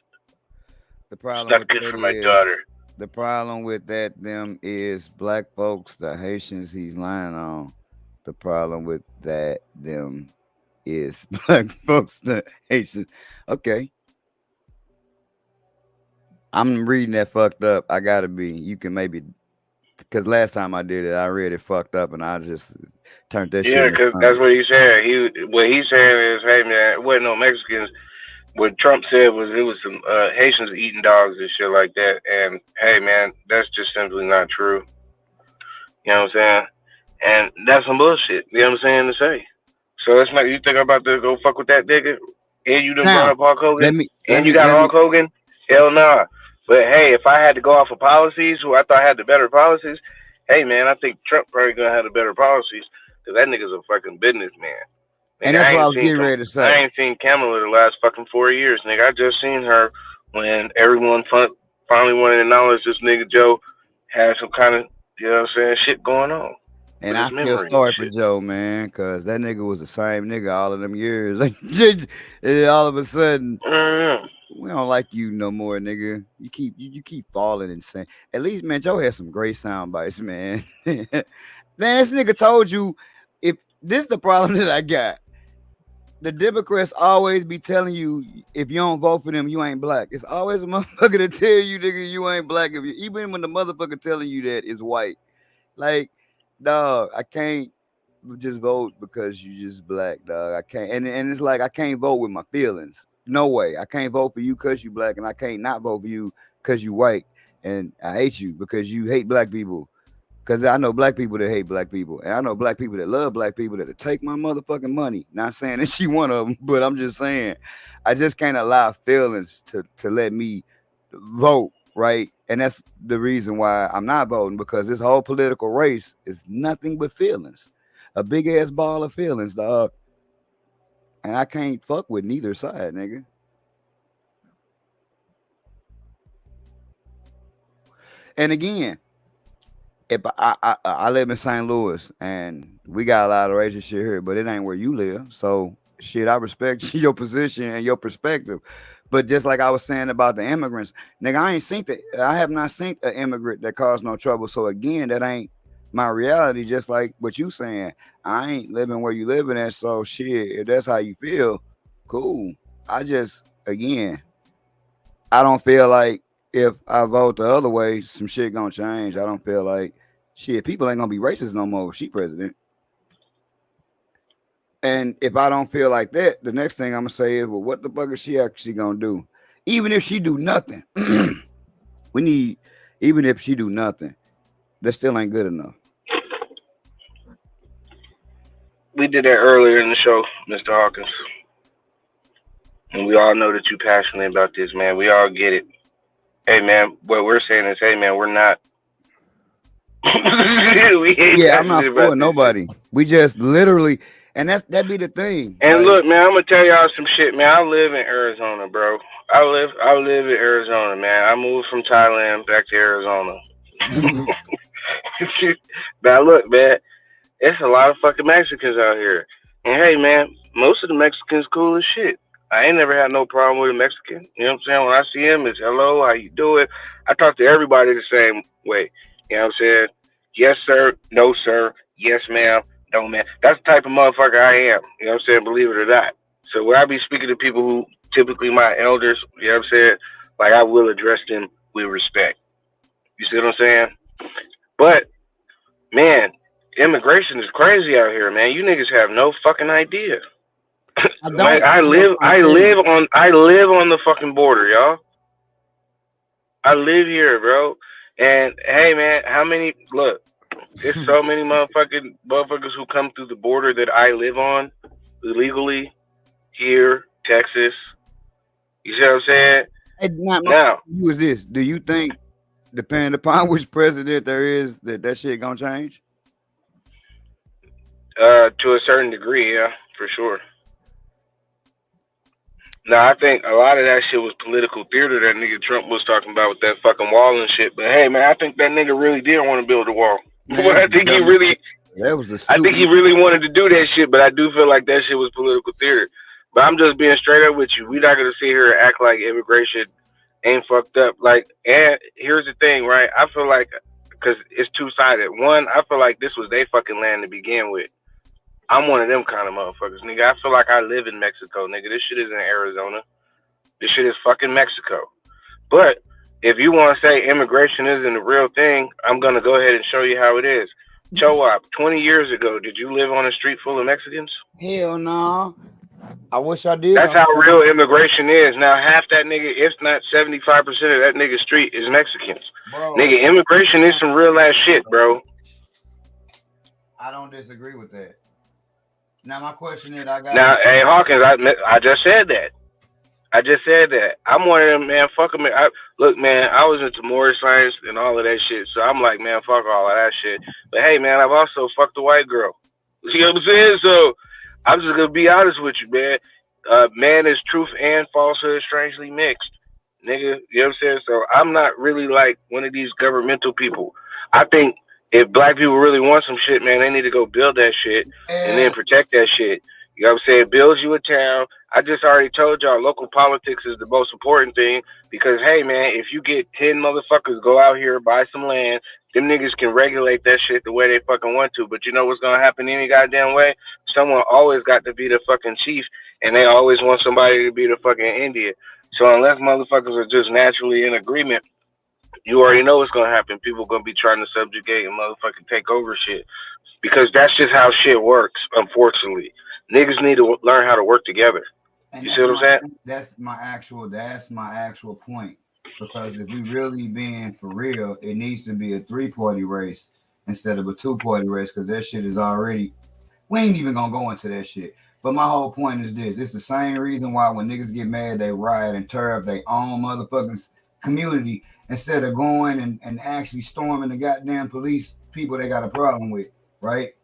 the problem it's not good for my daughter. The problem with that them is black folks, the Haitians he's lying on. The problem with that them is black folks, the Haitians. Okay, I'm reading that fucked up. I gotta be. You can maybe because last time I did it, I read it fucked up, and I just turned that shit. Yeah, because that's what he's saying. What he's saying is, hey man, it wasn't no Mexicans. What Trump said was it was some Haitians eating dogs and shit like that. And hey man, that's just simply not true. You know what I'm saying? And that's some bullshit. You know what I'm saying to say. So it's not you think I'm about to go fuck with that nigga, and you done brought up Hulk Hogan, and you got Hulk Hogan. Hell nah. But hey, if I had to go off of policies, who I thought had the better policies, hey man, I think Trump probably gonna have the better policies because that nigga's a fucking businessman. And that's what I was getting ready to say. I ain't seen Kamala the last fucking 4 years, nigga. I just seen her when everyone finally wanted to acknowledge this nigga Joe had some kind of, you know what I'm saying, shit going on. And I feel sorry for Joe, man, because that nigga was the same nigga all of them years. And all of a sudden, we don't like you no more, nigga. You keep falling insane. At least, man, Joe has some great sound bites, man. Man, this nigga told you, if this is the problem that I got. The Democrats always be telling you if you don't vote for them, you ain't black. It's always a motherfucker to tell you, nigga, you ain't black. Even when the motherfucker telling you that is white. Like, dog, I can't just vote because you just black, dog. I can't, and it's like I can't vote with my feelings. No way. I can't vote for you because you black, and I can't not vote for you because you white. And I hate you because you hate black people. Because I know black people that hate black people. And I know black people that love black people that take my motherfucking money. Not saying that she one of them, but I'm just saying I just can't allow feelings to let me vote, right? And that's the reason why I'm not voting, because this whole political race is nothing but feelings. A big ass ball of feelings, dog. And I can't fuck with neither side, nigga. And again, if I live in St. Louis and we got a lot of racist shit here, but it ain't where you live. So shit, I respect your position and your perspective. But just like I was saying about the immigrants, nigga, I have not seen an immigrant that caused no trouble. So again, that ain't my reality. Just like what you saying, I ain't living where you living at. So shit, if that's how you feel, cool. I don't feel like if I vote the other way, some shit gonna change. I don't feel like shit, people ain't gonna be racist no more if she president. And if I don't feel like that, the next thing I'm gonna say is, well, what the fuck is she actually gonna do? Even if she do nothing, even if she do nothing, that still ain't good enough. We did that earlier in the show, Mr. Hawkins. And we all know that you're passionate about this, man. We all get it. Hey man, what we're saying is, hey man, we're not. I'm not for nobody. We just literally, and that'd be the thing. And like, look, man, I'm gonna tell y'all some shit, man. I live in Arizona, bro. I live in Arizona, man. I moved from Thailand back to Arizona. Now look, man, it's a lot of fucking Mexicans out here, and hey, man, most of the Mexicans cool as shit. I ain't never had no problem with a Mexican. You know what I'm saying? When I see him, it's hello, how you doing? I talk to everybody the same way. You know what I'm saying? Yes, sir. No, sir. Yes, ma'am. No, ma'am. That's the type of motherfucker I am. You know what I'm saying? Believe it or not. So when I be speaking to people who typically my elders, you know what I'm saying? Like, I will address them with respect. You see what I'm saying? But, man, immigration is crazy out here, man. You niggas have no fucking idea. I live on the fucking border, y'all. I live here, bro. And hey, man, there's so many motherfuckers who come through the border that I live on illegally here, Texas. You see what I'm saying? Now, who is this? Do you think, depending upon which president there is, that shit gonna change? To a certain degree, yeah, for sure. No, I think a lot of that shit was political theater that nigga Trump was talking about with that fucking wall and shit. But hey, man, I think that nigga really did want to build a wall. Man, I think he really wanted to do that shit, but I do feel like that shit was political theater. But I'm just being straight up with you. We're not gonna sit here and act like immigration ain't fucked up. Like, and here's the thing, right? I feel like, because it's two-sided. One, I feel like this was their fucking land to begin with. I'm one of them kind of motherfuckers, nigga. I feel like I live in Mexico, nigga. This shit isn't Arizona. This shit is fucking Mexico. But if you want to say immigration isn't a real thing, I'm going to go ahead and show you how it is. Chowop, 20 years ago, did you live on a street full of Mexicans? Hell no. I wish I did. That's how real immigration is. Now, half that nigga, if not 75% of that nigga street is Mexicans. Bro, nigga, immigration is some real ass shit, bro. I don't disagree with that. Now, my question is, Now, hey, Hawkins, I just said that. I'm one of them, man. Fuck them. Look, man, I was into Morris science and all of that shit. So I'm like, man, fuck all of that shit. But hey, man, I've also fucked a white girl. You know what I'm saying? So I'm just going to be honest with you, man. Man is truth and falsehood strangely mixed. Nigga, you know what I'm saying? So I'm not really like one of these governmental people. I think if black people really want some shit, man, they need to go build that shit and then protect that shit. You know what I'm saying? Builds you a town. I just already told y'all local politics is the most important thing because, hey, man, if you get 10 motherfuckers go out here, buy some land, them niggas can regulate that shit the way they fucking want to. But you know what's going to happen any goddamn way? Someone always got to be the fucking chief, and they always want somebody to be the fucking Indian. So unless motherfuckers are just naturally in agreement, you already know what's going to happen. People going to be trying to subjugate and motherfucking take over shit because that's just how shit works, unfortunately. Niggas need to learn how to work together. You see what I'm saying? That's my actual point. Because if we really being for real, it needs to be a 3-party race instead of a 2-party race. Because that shit is already. We ain't even gonna go into that shit. But my whole point is this: it's the same reason why when niggas get mad, they riot and tear up their own motherfucking community instead of going and actually storming the goddamn police people they got a problem with, right?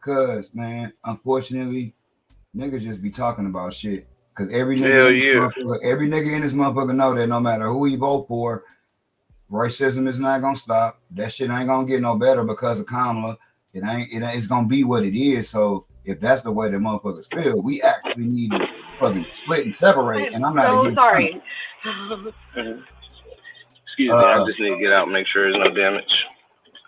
Cause man, unfortunately, niggas just be talking about shit. Cause every nigga in this motherfucker know that no matter who you vote for, racism is not gonna stop. That shit ain't gonna get no better because of Kamala. It's gonna be what it is. So if that's the way the motherfuckers feel, we actually need to fucking split and separate. And I'm not so sorry. Excuse me, I just need to get out and make sure there's no damage.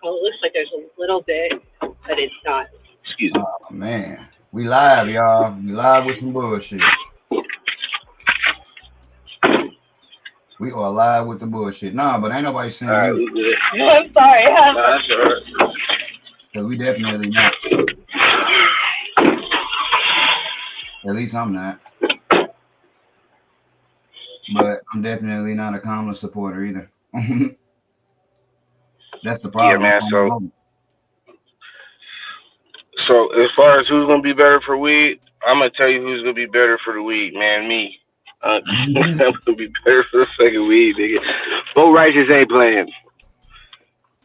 Well, it looks like there's a little bit, but it's not. Excuse me. Oh man, we live, y'all. We live with some bullshit. We are live with the bullshit. Nah, but ain't nobody saying right, you. I'm sorry. No, that's all right. Cause we definitely not. At least I'm not. But I'm definitely not a Kamala supporter either. That's the problem. Yeah, man. So as far as who's gonna be better for weed, I'm gonna tell you who's gonna be better for the weed, man. Me. I'm gonna be better for the fucking weed, nigga. Bo Righteous ain't playing.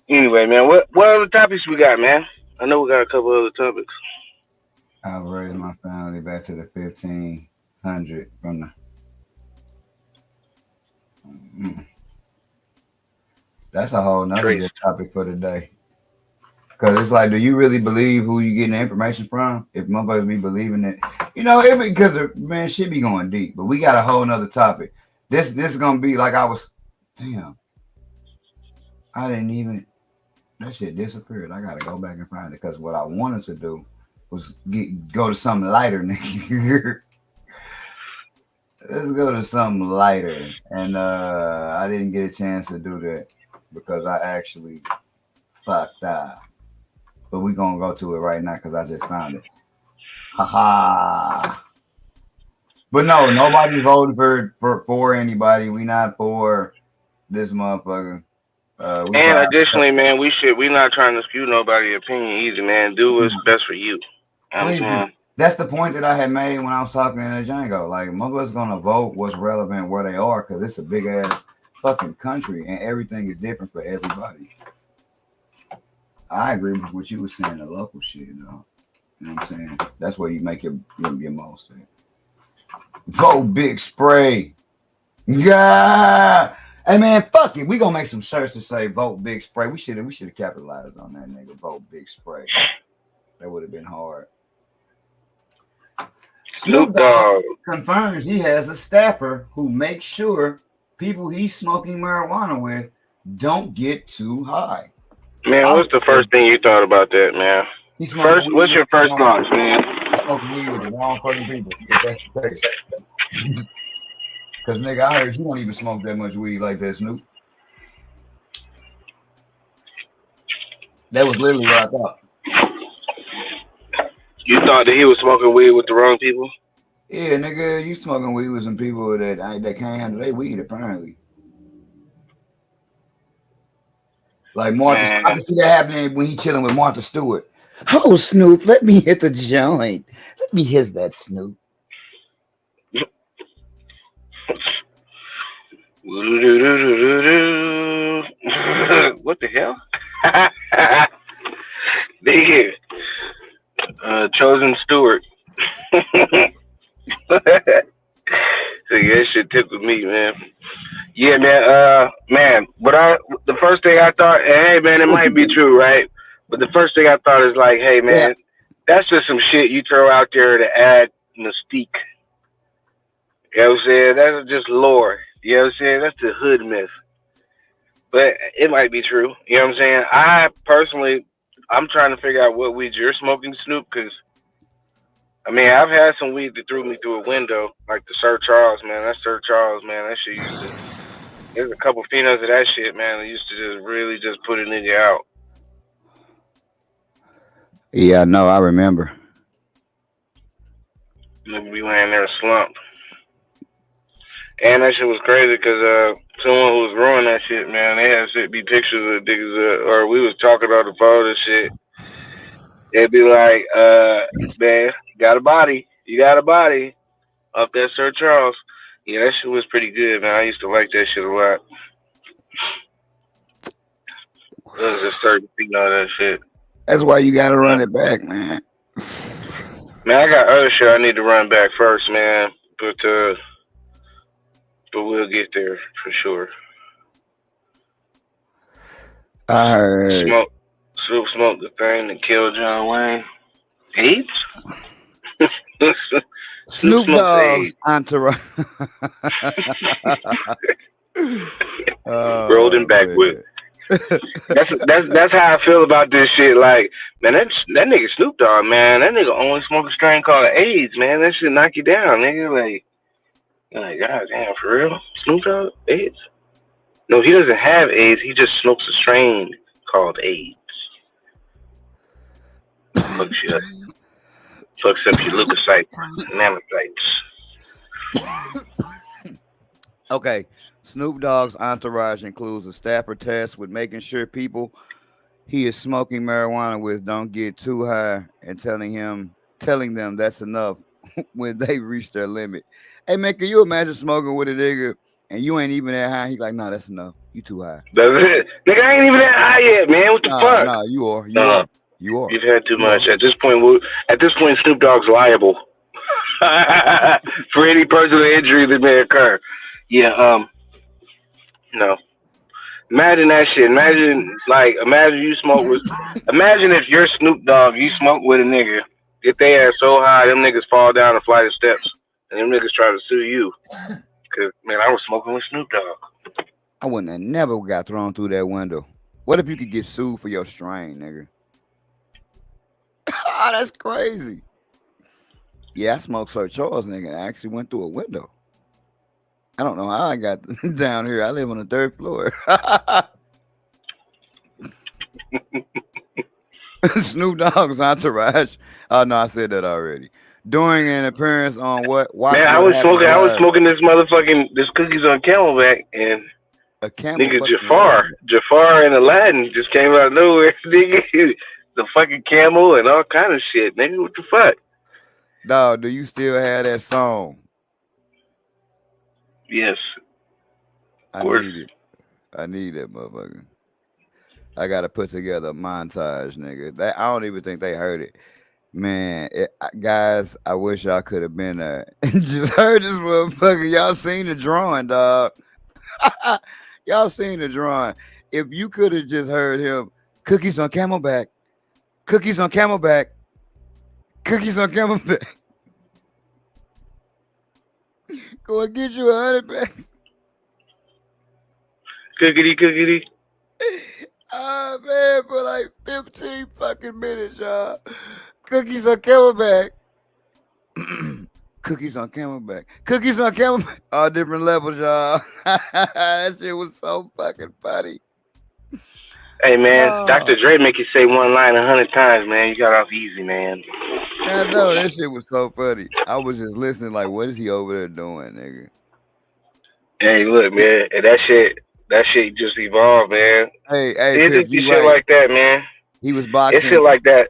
Anyway, man, what other topics we got, man? I know we got a couple other topics. I've raised my family back to the 1500 from the. That's a whole nother topic for today. Because it's like, do you really believe who you getting the information from? If motherfuckers be believing it, you know, because man, shit be going deep. But we got a whole nother topic. This is gonna be like I didn't even. That shit disappeared. I gotta go back and find it because what I wanted to do was go to something lighter, nigga. Let's go to something lighter, and I didn't get a chance to do that because I actually fucked up. But we're gonna go to it right now because I just found it. Haha. But no, nobody's voting for anybody. We not for this motherfucker. And additionally, man, we not trying to skew nobody's opinion either, man. Do what's best for you. That's the point that I had made when I was talking to Django. Like, motherfuckers gonna vote what's relevant where they are because it's a big ass fucking country and everything is different for everybody. I agree with what you were saying, the local shit, you know. You know what I'm saying? That's where you make your most. Vote Big Spray. Yeah. Hey man, fuck it. We gonna make some shirts to say Vote Big Spray. We should have capitalized on that nigga. Vote Big Spray. That would have been hard. Snoop Dogg confirms he has a staffer who makes sure people he's smoking marijuana with don't get too high. Man, what's the first thing you thought about that, man? He's smoking weed What's your with the first wrong- thoughts, man? he's smoking weed with the wrong fucking people. If that's the case. Because nigga, I heard you don't even smoke that much weed like that, Snoop. That was literally what I thought. You thought that he was smoking weed with the wrong people? Yeah, nigga, you smoking weed with some people that can't handle their weed, apparently. Like Martha, Man. I can see that happening when he chilling with Martha Stewart. Oh, Snoop, let me hit the joint. Let me hit that, Snoop. What the hell? Nigga. Chosen Stewart. So yeah, that shit tickled me, man. Yeah, man. But the first thing I thought, and hey, man, it might be true, right? But the first thing I thought is like, hey, man, that's just some shit you throw out there to add mystique. You know what I'm saying? That's just lore. You know what I'm saying? That's the hood myth. But it might be true. You know what I'm saying? I'm trying to figure out what weed you're smoking, Snoop, because, I mean, I've had some weed that threw me through a window, like the Sir Charles, man. That Sir Charles, man, that shit used to, there's a couple phenols of that shit, man, that used to just really just put a nigga out. Yeah, no, I remember. Nigga be laying there slumped. And that shit was crazy because someone who was growing that shit, man, they had shit be pictures of niggas, or we was talking on the phone and shit. They'd be like, man, you got a body off that Sir Charles. Yeah, that shit was pretty good, man. I used to like that shit a lot. There was a certain thing on that shit. That's why you gotta run it back, man. Man, I got other shit I need to run back first, man. But we'll get there for sure. I heard Snoop smoked the thing that killed John Wayne. AIDS? Snoop smoked Dogg's AIDS. entourage. Rolled him back with. That's how I feel about this shit. Like, man, that nigga Snoop Dogg, man, that nigga only smoke a strain called AIDS, man. That shit knock you down, nigga. Like, God damn, for real? Snoop Dogg? AIDS? No, he doesn't have AIDS. He just smokes a strain called AIDS. Fucks you up. Fucks up your leukocytes, nanocytes. Okay, Snoop Dogg's entourage includes a staffer tasked with making sure people he is smoking marijuana with don't get too high and telling them that's enough when they reach their limit. Hey man, can you imagine smoking with a nigga and you ain't even that high? He like, nah, that's enough. You too high. That's it. Nigga, I ain't even that high yet, man. What the fuck? Nah, you are. You You've had too much. At this point, Snoop Dogg's liable for any personal injury that may occur. Yeah, no. Imagine that shit. Imagine you smoke with. Imagine if you're Snoop Dogg, you smoke with a nigga. Get they ass so high, them niggas fall down a flight of steps, and them niggas try to sue you. Cause man, I was smoking with Snoop Dogg. I wouldn't have never got thrown through that window. What if you could get sued for your strain, nigga? Oh, that's crazy. Yeah, I smoked Sir Charles, nigga. I actually went through a window. I don't know how I got down here. I live on the 3rd floor. Snoop Dogg's entourage. Oh no, I said that already. During an appearance on what? Man, I was smoking this cookies on Camelback, and a camel. Nigga Jafar and Aladdin just came out of nowhere. Nigga, the fucking camel and all kind of shit. Nigga, what the fuck? Dog, do you still have that song? Yes. I need it. I need that motherfucker. I gotta put together a montage, nigga. I don't even think they heard it. Man, guys, I wish y'all could have been there and just heard this motherfucker. Y'all seen the drawing, dog. Y'all seen the drawing. If you could have just heard him, cookies on Camelback, cookies on Camelback, cookies on Camelback. Go and get you 100 back. Cookity. Oh man, for like 15 fucking minutes, y'all. Cookies on Camelback. Cookies on Camelback. Cookies on Camelback. All different levels, y'all. That shit was so fucking funny. Hey man, Oh. Dr. Dre make you say one line 100 times, man. You got off easy, man. I know that shit was so funny. I was just listening, like, what is he over there doing, nigga? Hey, look, man, and that shit just evolved, man. Hey, It Pip, just be you shit right. like that, man. He was It's boxing shit like that.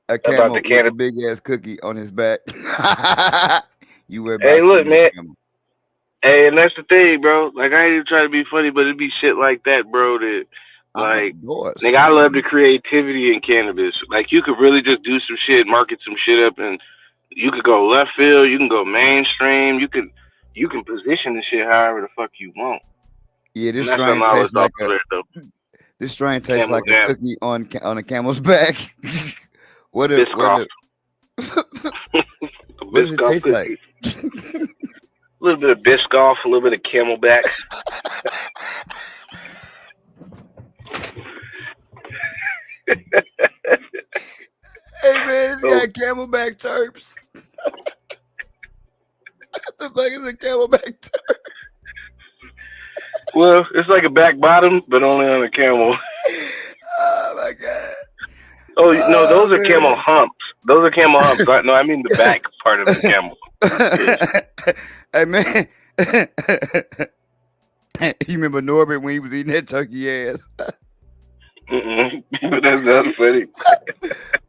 a about camel the with a cannabis. big ass cookie on his back. You were Hey, boxing look, a man. camel. Hey, and that's the thing, bro. Like, I ain't even trying to be funny, but it be shit like that, bro, that, like, Of course. nigga, I love the creativity in cannabis. Like, you could really just do some shit, market some shit up, and you could go left field, you can go mainstream, you can position the shit however the fuck you want. Yeah, this And that's strain something I always tastes like thought there, though. this strain tastes Camel like a jam. cookie on a camel's back. What Biscoff. what does it Biscoff taste like? cookie. A little bit of Biscoff, a little bit of Camelback. Hey man, it's got Camelback terps. What the fuck is a Camelback terp? Well, it's like a back bottom, but only on a camel. Oh my god. Oh no, those are man. camel humps. Those are camel humps. No, I mean the back part of the camel. Hey man. You remember Norbert when he was eating that turkey ass? That's funny.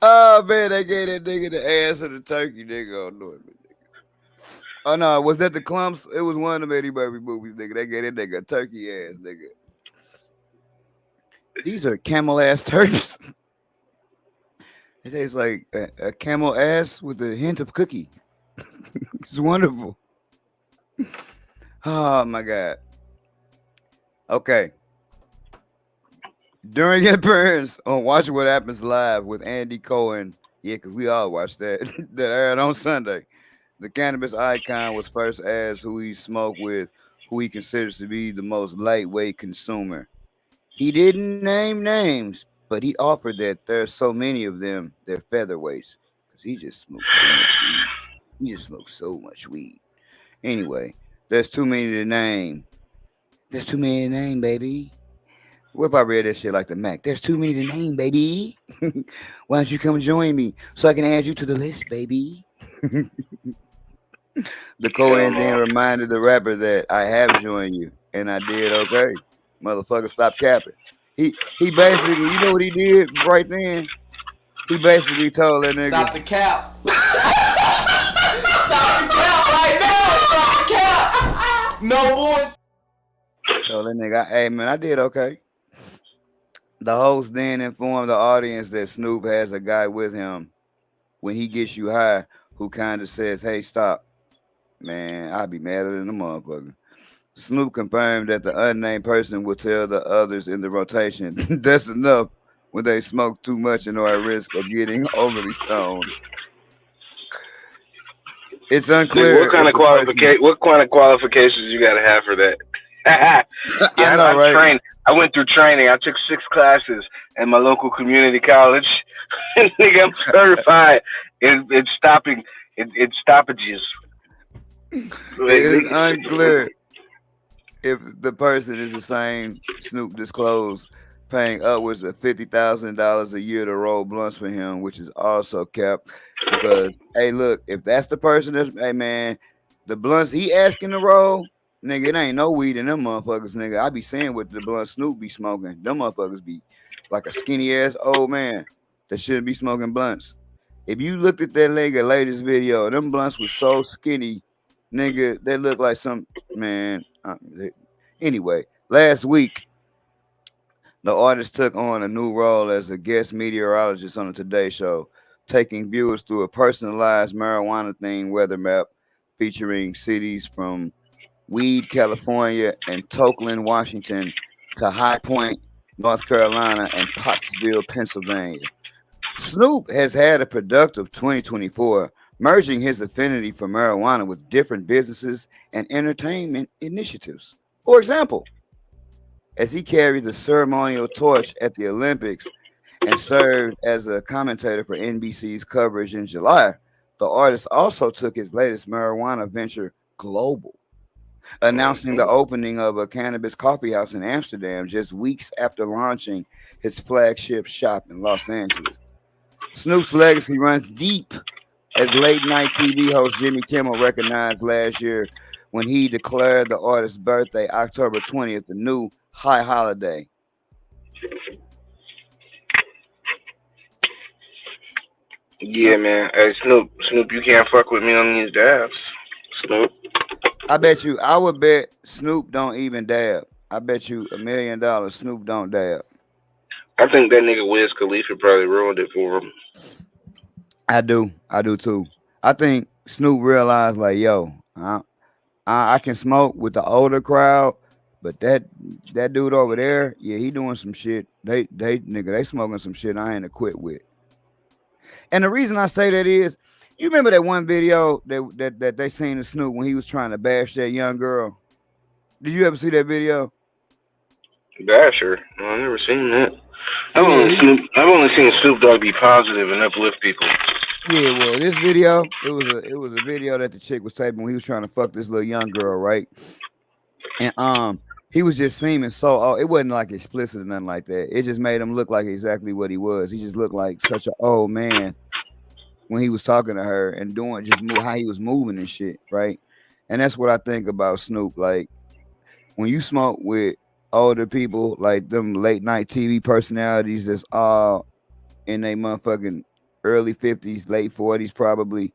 Oh man, they gave that nigga the ass of the turkey, nigga. On Norbert. Oh no, was that the Clumps? It was one of the Eddie Murphy movies, nigga. They gave that nigga a turkey ass, nigga. These are camel ass turkeys. It tastes like a camel ass with a hint of cookie. It's wonderful. Oh my god. Okay. During your appearance on Watch What Happens Live with Andy Cohen, yeah, because we all watched that, that aired on Sunday. The cannabis icon was first asked who he smoked with, who he considers to be the most lightweight consumer. He didn't name names, but he offered that there are so many of them, they're featherweights. Because he just smokes so much weed. He just smokes so much weed. Anyway, there's too many to name. There's too many to name, baby. What if I read that shit like the Mac? There's too many to name, baby. Why don't you come join me so I can add you to the list, baby? The Cohen then reminded the rapper that I have joined you, and I did okay. Motherfucker, stop capping. He basically, you know what he did right then? He basically told that nigga, Stop the cap. Stop the cap right now. Stop the cap. No boys. told that nigga, hey man, I did okay. The host then informed the audience that Snoop has a guy with him when he gets you high who kind of says, hey, stop. Man, I'd be madder than a motherfucker. Snoop confirmed that the unnamed person will tell the others in the rotation that's enough when they smoke too much and are at risk of getting overly stoned. It's unclear. What kind of qualifications you gotta have for that? I know, right? Trained. I went through training. I took 6 classes at my local community college. Nigga, I'm certified in stopping in stoppages. It's unclear if the person is the same Snoop disclosed paying upwards of $50,000 a year to roll blunts for him, which is also kept because, hey, look, if that's the person that's, hey, man, the blunts he asking to roll, nigga, it ain't no weed in them motherfuckers, nigga. I be seeing what the blunt Snoop be smoking. Them motherfuckers be like a skinny-ass old man that shouldn't be smoking blunts. If you looked at that nigga latest video, them blunts was so skinny, nigga, they look like some, man. Anyway, last week, the artist took on a new role as a guest meteorologist on the Today Show, taking viewers through a personalized marijuana-themed weather map featuring cities from Weed, California, and Tokeland, Washington, to High Point, North Carolina, and Pottsville, Pennsylvania. Snoop has had a productive 2024, merging his affinity for marijuana with different businesses and entertainment initiatives. For example, as he carried the ceremonial torch at the Olympics and served as a commentator for NBC's coverage in July. The artist also took his latest marijuana venture global, announcing the opening of a cannabis coffee house in Amsterdam just weeks after launching his flagship shop in Los Angeles. Snoop's legacy runs deep, as late night TV host Jimmy Kimmel recognized last year when he declared the artist's birthday, October 20th, the new high holiday. Yeah, man. Hey, Snoop, you can't fuck with me on these dabs. Snoop. I would bet Snoop don't even dab. I bet you $1 million Snoop don't dab. I think that nigga Wiz Khalifa probably ruined it for him. I do too. I think Snoop realized like, yo, I can smoke with the older crowd, but that dude over there, yeah, he doing some shit. They smoking some shit I ain't equipped with. And the reason I say that is, you remember that one video that they seen of Snoop when he was trying to bash that young girl? Did you ever see that video? Basher? No, I've never seen that. I've only seen Snoop Dogg be positive and uplift people. Yeah, well, this video, it was a video that the chick was taping when he was trying to fuck this little young girl, right? And he was just seeming so it wasn't like explicit or nothing like that. It just made him look like exactly what he was. He just looked like such an old man when he was talking to her and doing just how he was moving and shit, right? And that's what I think about Snoop. Like when you smoke with older people, like them late night TV personalities that's all in their motherfucking early 50s, late 40s probably.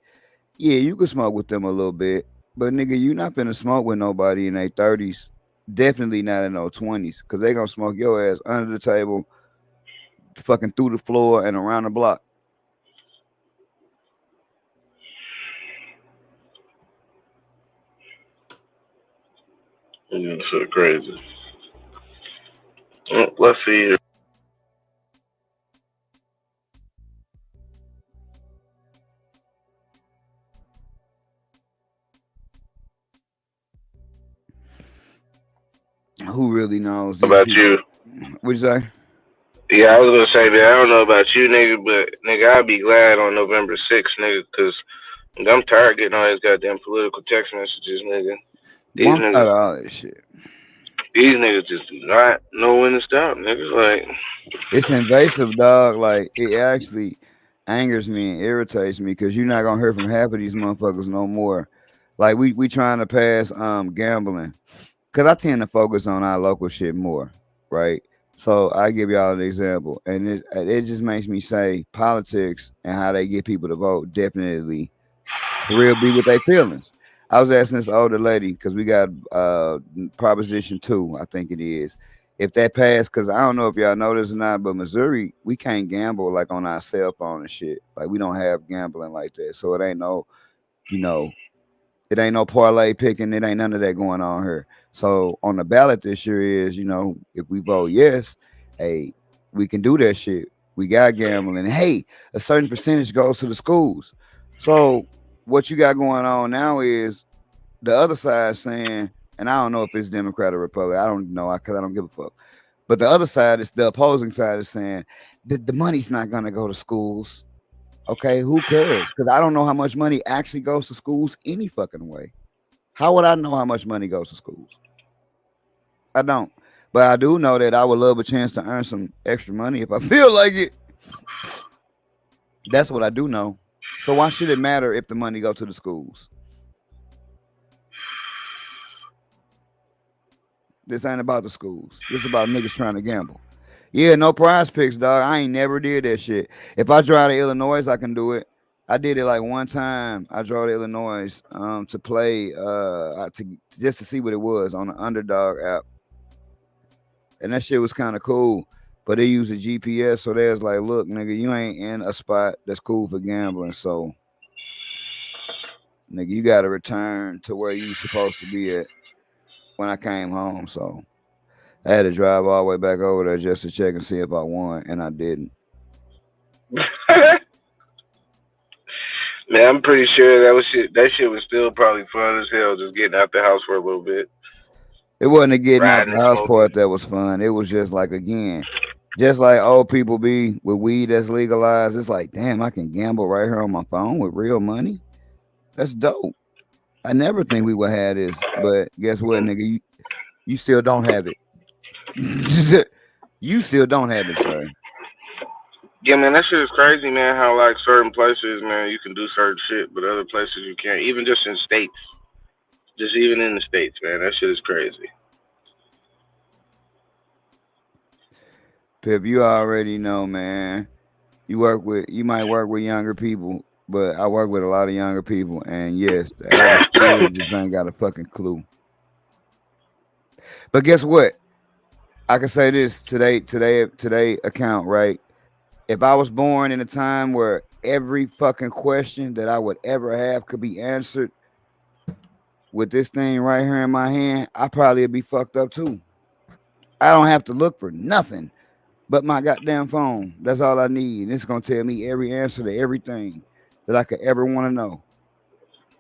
Yeah, you can smoke with them a little bit. But nigga, you not finna smoke with nobody in their 30s. Definitely not in their 20s. Cause they gonna smoke your ass under the table, fucking through the floor and around the block. Yeah, so crazy. Well, let's see here. Who really knows? About you? What'd you say? Yeah, I was gonna say, man, I don't know about you, nigga, but nigga, I'd be glad on November 6th, nigga, because I'm tired of getting all these goddamn political text messages, nigga. I'm tired of all that shit. These niggas just do not know when to stop, niggas. Like, it's invasive, dog. Like, it actually angers me and irritates me because you're not gonna hear from half of these motherfuckers no more. Like, we trying to pass gambling. Because I tend to focus on our local shit more, right? So I give y'all an example, and it just makes me say politics and how they get people to vote definitely real be with their feelings. I was asking this older lady because we got Proposition 2, I think it is. If that passed, because I don't know if y'all know this or not, but Missouri, we can't gamble like on our cell phone and shit. Like we don't have gambling like that. So it ain't no, it ain't no parlay picking. It ain't none of that going on here. So on the ballot this year is, if we vote yes, hey, we can do that shit. We got gambling. Hey, a certain percentage goes to the schools. So what you got going on now is the other side saying, and I don't know if it's Democrat or Republican. I don't know because I don't give a fuck. But the other side is the opposing side is saying that the money's not going to go to schools. Okay, who cares? Because I don't know how much money actually goes to schools any fucking way. How would I know how much money goes to schools? I don't. But I do know that I would love a chance to earn some extra money if I feel like it. That's what I do know. So why should it matter if the money goes to the schools? This ain't about the schools. This is about niggas trying to gamble. Yeah, no prize picks, dog. I ain't never did that shit. If I drive to Illinois, I can do it. I did it like one time. I drove to Illinois to play just to see what it was on the Underdog app. And that shit was kind of cool. But they use a GPS, so they was like, look, nigga, you ain't in a spot that's cool for gambling. So, nigga, you got to return to where you supposed to be at when I came home. So, I had to drive all the way back over there just to check and see if I won, and I didn't. Man, I'm pretty sure that shit was still probably fun as hell, just getting out the house for a little bit. It wasn't the getting out riding the and house smoking. part that was fun. It was just like, again, just like old people be with weed that's legalized. It's like, damn, I can gamble right here on my phone with real money. That's dope. I never think we would have this, but guess what, nigga? You still don't have it. You still don't have it, sir. Yeah, man, that shit is crazy, man. How like certain places, man, you can do certain shit, but other places you can't. Even just in states, just even in the states, man, that shit is crazy. Pip, you already know, man. You might work with younger people, but I work with a lot of younger people, and yes, the average kid just ain't got a fucking clue. But guess what? I can say this today account, right? If I was born in a time where every fucking question that I would ever have could be answered with this thing right here in my hand, I probably would be fucked up too. I don't have to look for nothing but my goddamn phone. That's all I need. And it's gonna tell me every answer to everything that I could ever want to know.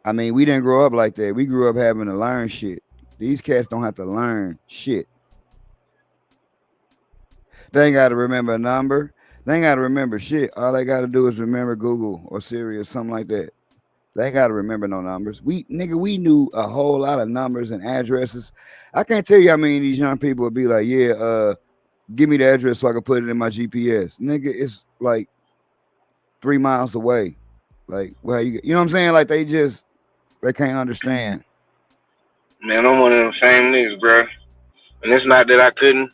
I mean, we didn't grow up like that. We grew up having to learn shit. These cats don't have to learn shit. They ain't got to remember a number. They ain't got to remember shit. All they got to do is remember Google or Siri or something like that. They ain't got to remember no numbers. We knew a whole lot of numbers and addresses. I can't tell you how many of these young people would be like, yeah, give me the address so I can put it in my GPS. Nigga, it's like 3 miles away. Like, well, you know what I'm saying? Like they can't understand. Man, I'm one of them same niggas, bro. And it's not that I couldn't.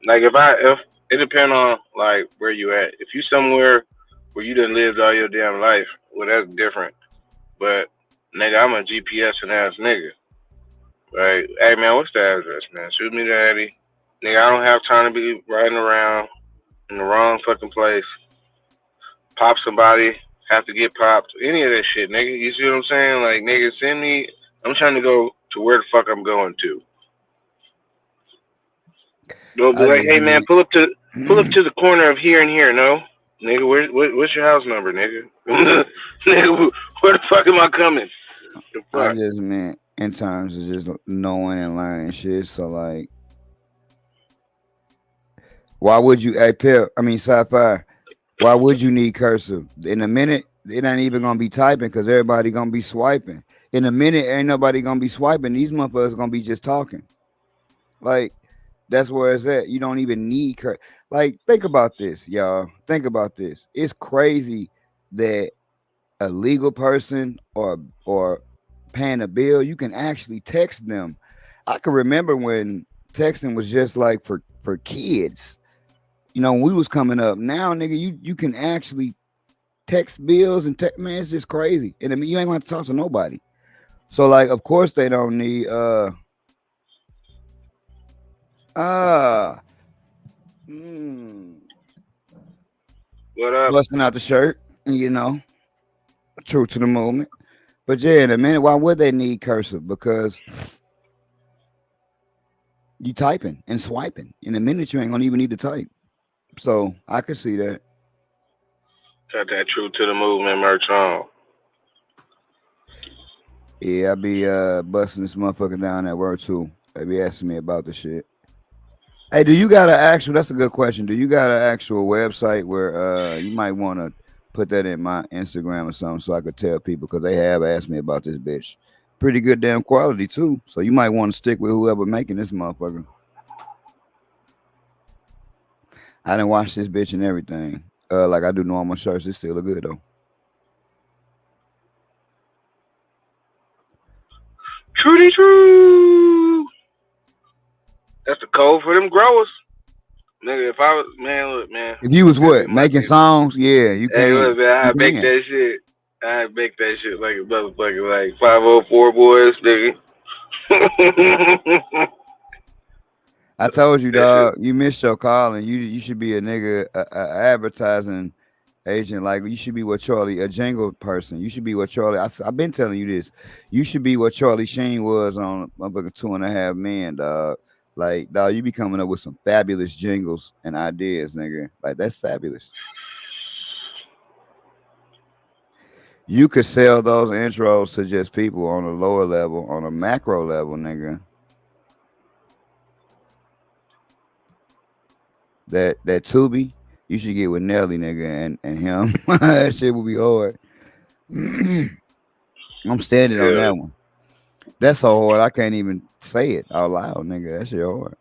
Like if it depends on like where you at. If you somewhere where you done lived all your damn life, well that's different. But nigga, I'm a GPS and ass nigga. Like, hey man, what's the address, man? Shoot me the Addy. Nigga, I don't have time to be riding around in the wrong fucking place. Pop somebody, have to get popped. Any of that shit, nigga. You see what I'm saying? Like, nigga, send me. I'm trying to go to where the fuck I'm going to. Don't be I like, just hey man, pull up to the corner of here and here. No, nigga, what's your house number, nigga? Nigga, where the fuck am I coming? The I fuck? just meant in terms of just knowing and learning shit. So like, why would you? Hey, Pip, I mean, sci-fi. Why would you need cursive? In a minute, it ain't even gonna be typing because everybody gonna be swiping. In a minute, ain't nobody gonna be swiping. These motherfuckers gonna be just talking. Like that's where it's at. You don't even need like think about this, y'all. Think about this. It's crazy that a legal person or paying a bill, you can actually text them. I can remember when texting was just like for kids. You know, when we was coming up. Now, nigga, you can actually text bills and text, man, it's just crazy. And I mean, you ain't gonna have to talk to nobody. So like, of course they don't need uh What up? busting out the shirt, you know, true to the movement. But yeah, in a minute, why would they need cursive? Because you typing and swiping. In a minute, you ain't gonna even need to type. So I could see that. Got that true to the movement merch on. Yeah, I be busting this motherfucker down at work too. They be asking me about the shit. Hey, do you got an actual? That's a good question. Do you got an actual website where you might want to put that in my Instagram or something so I could tell people because they have asked me about this bitch. Pretty good damn quality too. So you might want to stick with whoever making this motherfucker. I didn't wash this bitch and everything. Like I do normal shirts. It still look good though. Trudy true. That's the code for them growers. Nigga, if I was, man, look, man. If you was what making songs, yeah, you Hey, can. look, man, I You bake can. that shit. I bake that shit like a motherfucker, like 504 boys, nigga. I told you, That shit. dog. You missed your call, and you should be a nigga, a advertising agent. Like you should be what Charlie, a jingle person. You should be what Charlie. I've been telling you this. You should be what Charlie Sheen was on motherfucking 2.5 Men, dog. Like, dog, you be coming up with some fabulous jingles and ideas, nigga. Like that's fabulous. You could sell those intros to just people on a lower level, on a macro level, nigga. that Tubi, you should get with Nelly, nigga, and him. That shit will be hard. I'm standing on Yeah. that one. That's so hard. I can't even say it out loud, nigga. That shit hard.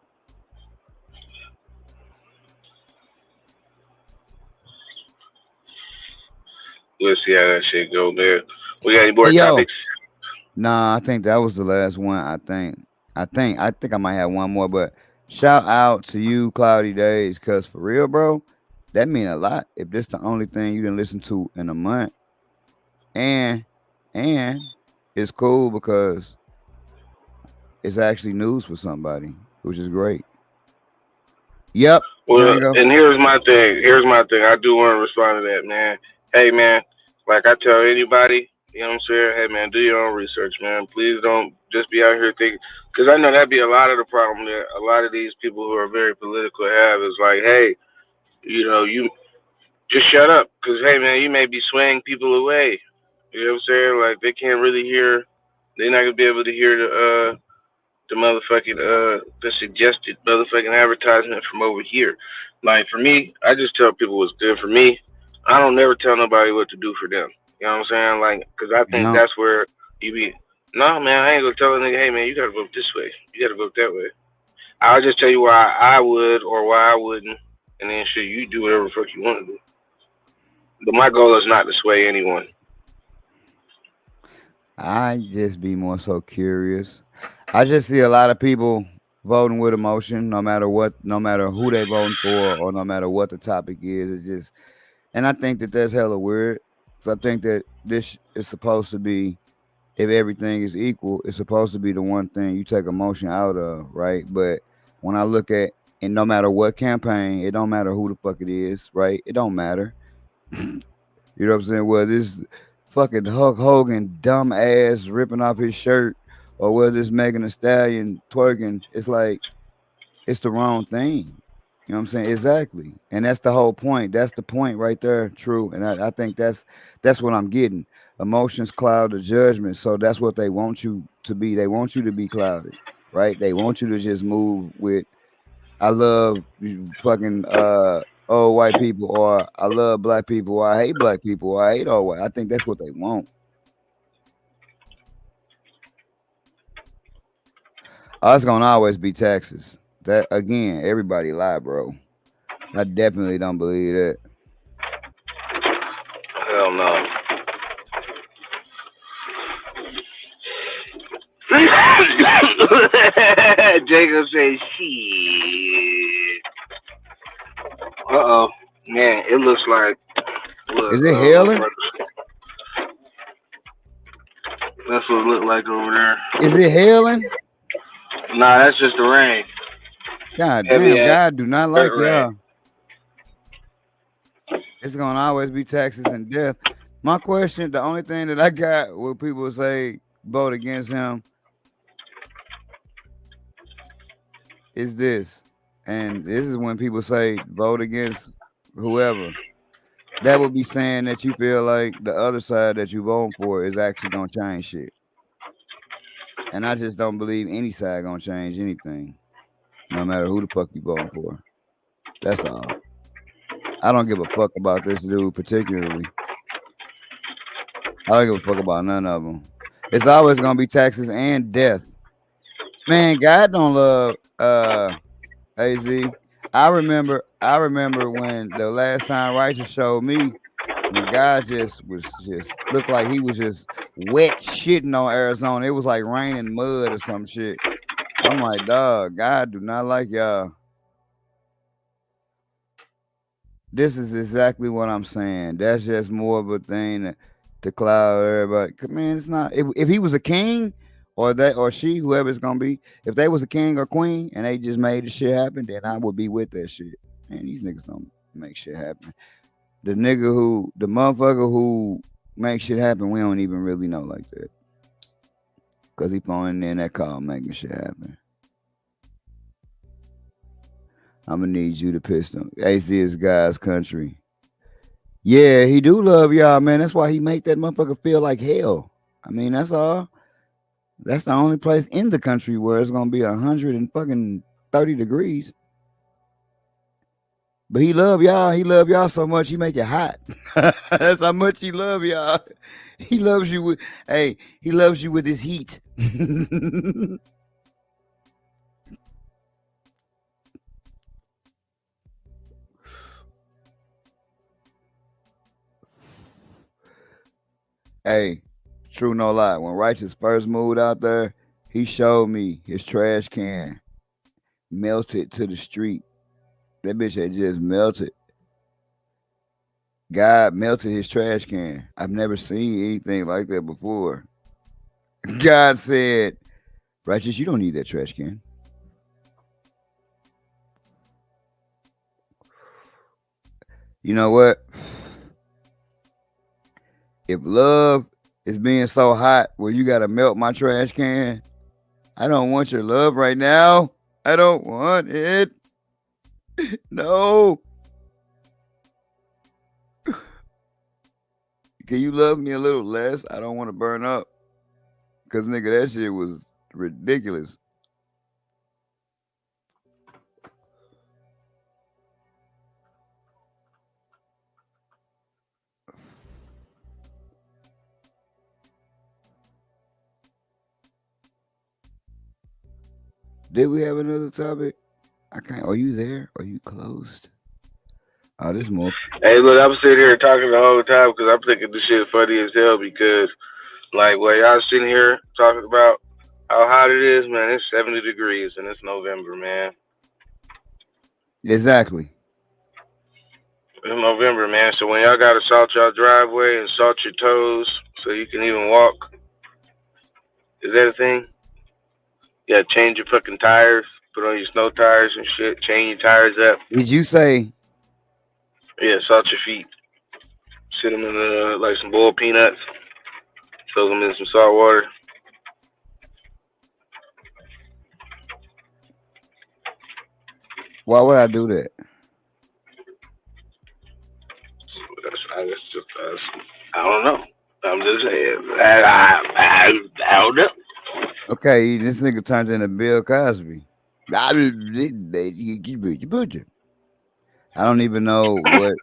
We'll see how that shit go, man. We got any Hey, more yo. topics? Nah, I think that was the last one. I think I might have one more, but shout out to you, Cloudy Days, cause for real, bro, that mean a lot. If this the only thing you didn't listen to in a month, and and it's cool because it's actually news for somebody, which is great. Yep, Well, Django. and here's my thing. Here's my thing. I do want to respond to that, man. Hey, man, like I tell anybody, you know what I'm saying? Hey, man, do your own research, man. Please don't just be out here thinking, because I know that'd be a lot of the problem that a lot of these people who are very political have is like, hey, you just shut up, because, hey, man, you may be swaying people away. You know what I'm saying? Like, they can't really hear, they're not going to be able to hear the motherfucking the suggested motherfucking advertisement from over here. Like for me, I just tell people what's good for me. I don't never tell nobody what to do for them. You know what I'm saying? Like, cause I think No, that's where you be. No, man, I ain't gonna tell a nigga, hey man, you gotta vote this way. You gotta vote that way. I'll just tell you why I would or why I wouldn't, and then shit, you do whatever the fuck you want to do. But my goal is not to sway anyone. I just be more so curious. I just see a lot of people voting with emotion, no matter what, no matter who they voting for, or no matter what the topic is. It's just, and I think that that's hella weird. So I think that this is supposed to be, if everything is equal, it's supposed to be the one thing you take emotion out of, right? But when I look at, and no matter what campaign, it don't matter who the fuck it is, right? It don't matter. You know what I'm saying? Well, this fucking Hulk Hogan dumb ass ripping off his shirt, or whether this Megan Thee Stallion twerking, it's like it's the wrong thing. You know what I'm saying? Exactly. And that's the whole point. That's the point right there. True. And I think that's what I'm getting. Emotions cloud the judgment. So that's what they want you to be. They want you to be clouded, right? They want you to just move with I love you fucking old white people, or I love black people, or I hate black people, or I hate all white. I think that's what they want. Oh, it's gonna always be taxes. That again, everybody lie, bro. I definitely don't believe that. Hell no. Jacob says, shit. Uh-oh. Man, it looks like, look, Is it hailing? that's what it looked like over there. Is it hailing? Nah, that's just the rain. God Heavy damn, ass God do not like dirt rain. y'all. It's gonna always be taxes and death. My question, the only thing that I got where people say vote against him is this. And this is when people say vote against whoever. That would be saying that you feel like the other side that you voting for is actually gonna change shit. And I just don't believe any side gonna change anything, no matter who the fuck you voting for. That's all. I don't give a fuck about this dude particularly. I don't give a fuck about none of them. It's always gonna be taxes and death. Man, God don't love AZ. I remember when the last time Righteous showed me when God just looked like he was just wet shitting on Arizona. It was like raining mud or some shit. I'm like, dog, God do not like y'all. This is exactly what I'm saying. That's just more of a thing to cloud everybody. 'Cause, man, it's not. If he was a king, or that or she, whoever it's gonna be, if they was a king or queen and they just made the shit happen, then I would be with that shit. Man, these niggas don't make shit happen. The motherfucker who makes shit happen, we don't even really know like that. Cause he phoning in that call making shit happen. I'm gonna need you to pistol. AC is God's country. Yeah, he do love y'all, man. That's why he make that motherfucker feel like hell. I mean, that's all. That's the only place in the country where it's gonna be 130 degrees. But he love y'all. He love y'all so much he make it hot. That's how much he love y'all. He loves you with he loves you with his heat. Hey, true no lie. When Righteous first moved out there, he showed me his trash can melted to the street. That bitch had just melted. God melted his trash can. I've never seen anything like that before. God said, Righteous, you don't need that trash can. You know what? If love is being so hot where you gotta melt my trash can, I don't want your love right now. I don't want it. No. Can you love me a little less? I don't want to burn up. Cause nigga, that shit was ridiculous. Did we have another topic? I can't. Are you there? Are you closed? Oh, this more. Hey, look, I'm sitting here talking the whole time because I'm thinking this shit funny as hell because, like, what y'all sitting here talking about how hot it is, man, it's 70 degrees and it's November, man. Exactly. It's November, man. So when y'all got to salt your driveway and salt your toes so you can even walk, is that a thing? You gotta change your fucking tires, put on your snow tires and shit, change your tires up. Did you say? Yeah, salt your feet. Sit them in like some boiled peanuts. Soak them in some salt water. Why would I do that? I don't know. I'm just saying. I don't know. Okay, this nigga turns into Bill Cosby. I don't even know what.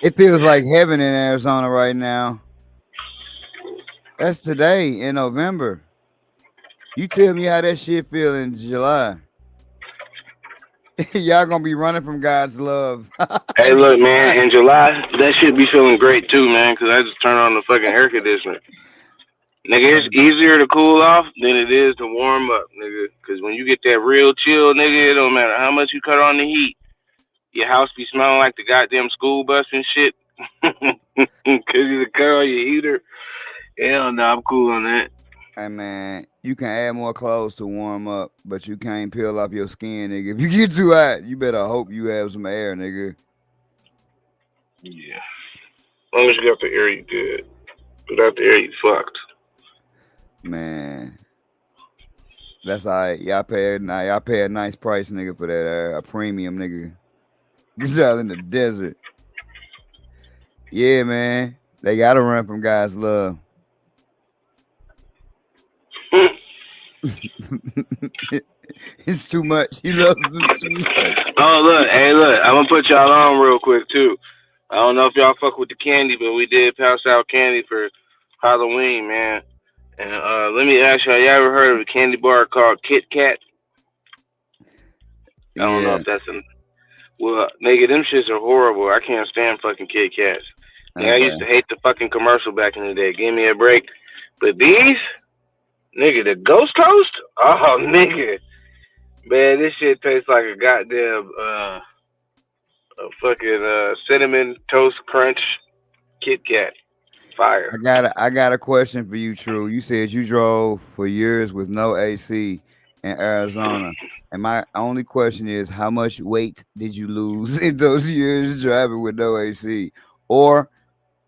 It feels like heaven in Arizona right now. That's today in November. You tell me how that shit feel in July. Y'all gonna be running from God's love. Hey, look, man. In July, that shit be feeling great too, man. Cause I just turn on the fucking air conditioner. Nigga, it's easier to cool off than it is to warm up, nigga. Cause when you get that real chill, nigga, it don't matter how much you cut on the heat. Your house be smelling like the goddamn school bus and shit. Cause you cut on your heater. Hell no, I'm cool on that. Hey man, you can add more clothes to warm up, but you can't peel off your skin, nigga. If you get too hot, you better hope you have some air, nigga. Yeah. As long as you got the air, you good. Without the air, you fucked. Man, that's all right. Y'all pay a nice price, nigga, for that air, a premium, nigga. Get y'all in the desert. Yeah, man, they gotta run from God's love. It's too much. He loves them too much. Oh, look. Hey, look. I'm going to put y'all on real quick, too. I don't know if y'all fuck with the candy, but we did pass out candy for Halloween, man. And let me ask y'all ever heard of a candy bar called Kit Kat? I don't know if that's an... Well, nigga, them shits are horrible. I can't stand fucking Kit Kats. Nigga, I used to hate the fucking commercial back in the day. Give me a break. But these... Nigga, the Ghost Toast? Oh, nigga. Man, this shit tastes like a goddamn a fucking cinnamon toast crunch Kit Kat. Fire. I got a question for you, True. You said you drove for years with no AC in Arizona. And my only question is, how much weight did you lose in those years driving with no AC? Or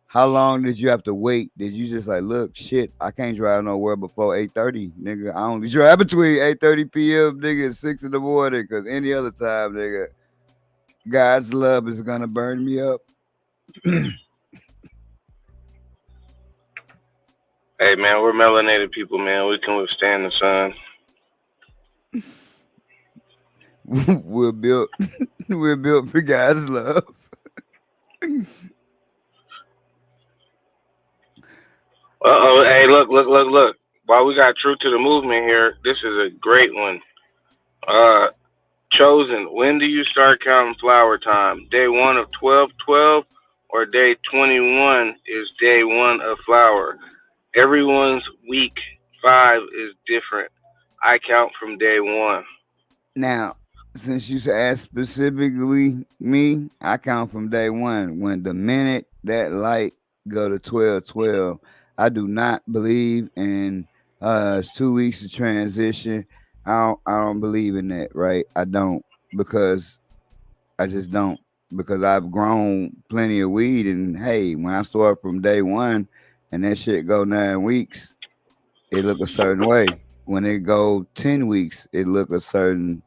how long did you have to wait? Did you just like, look, shit, I can't drive nowhere before 8:30, nigga. I only drive between 8:30 p.m., nigga, and 6 in the morning, because any other time, nigga, God's love is gonna burn me up. Hey, man, we're melanated people, man. We can withstand the sun. we're built we're built for God's love. Uh-oh, hey, look. While we got True to the Movement here, this is a great one. Uh, Chosen, when do you start counting flower time? Day 1 of 12/12 or day 21 is day 1 of flower? Everyone's week 5 is different. I count from day 1. Now, since you asked specifically me, I count from day one. When the minute that light go to 12/12, I do not believe in it's 2 weeks of transition. I don't believe in that, right? I don't because I just don't because I've grown plenty of weed and hey, when I start from day one and that shit go 9 weeks, it look a certain way. When it go 10 weeks, it look a certain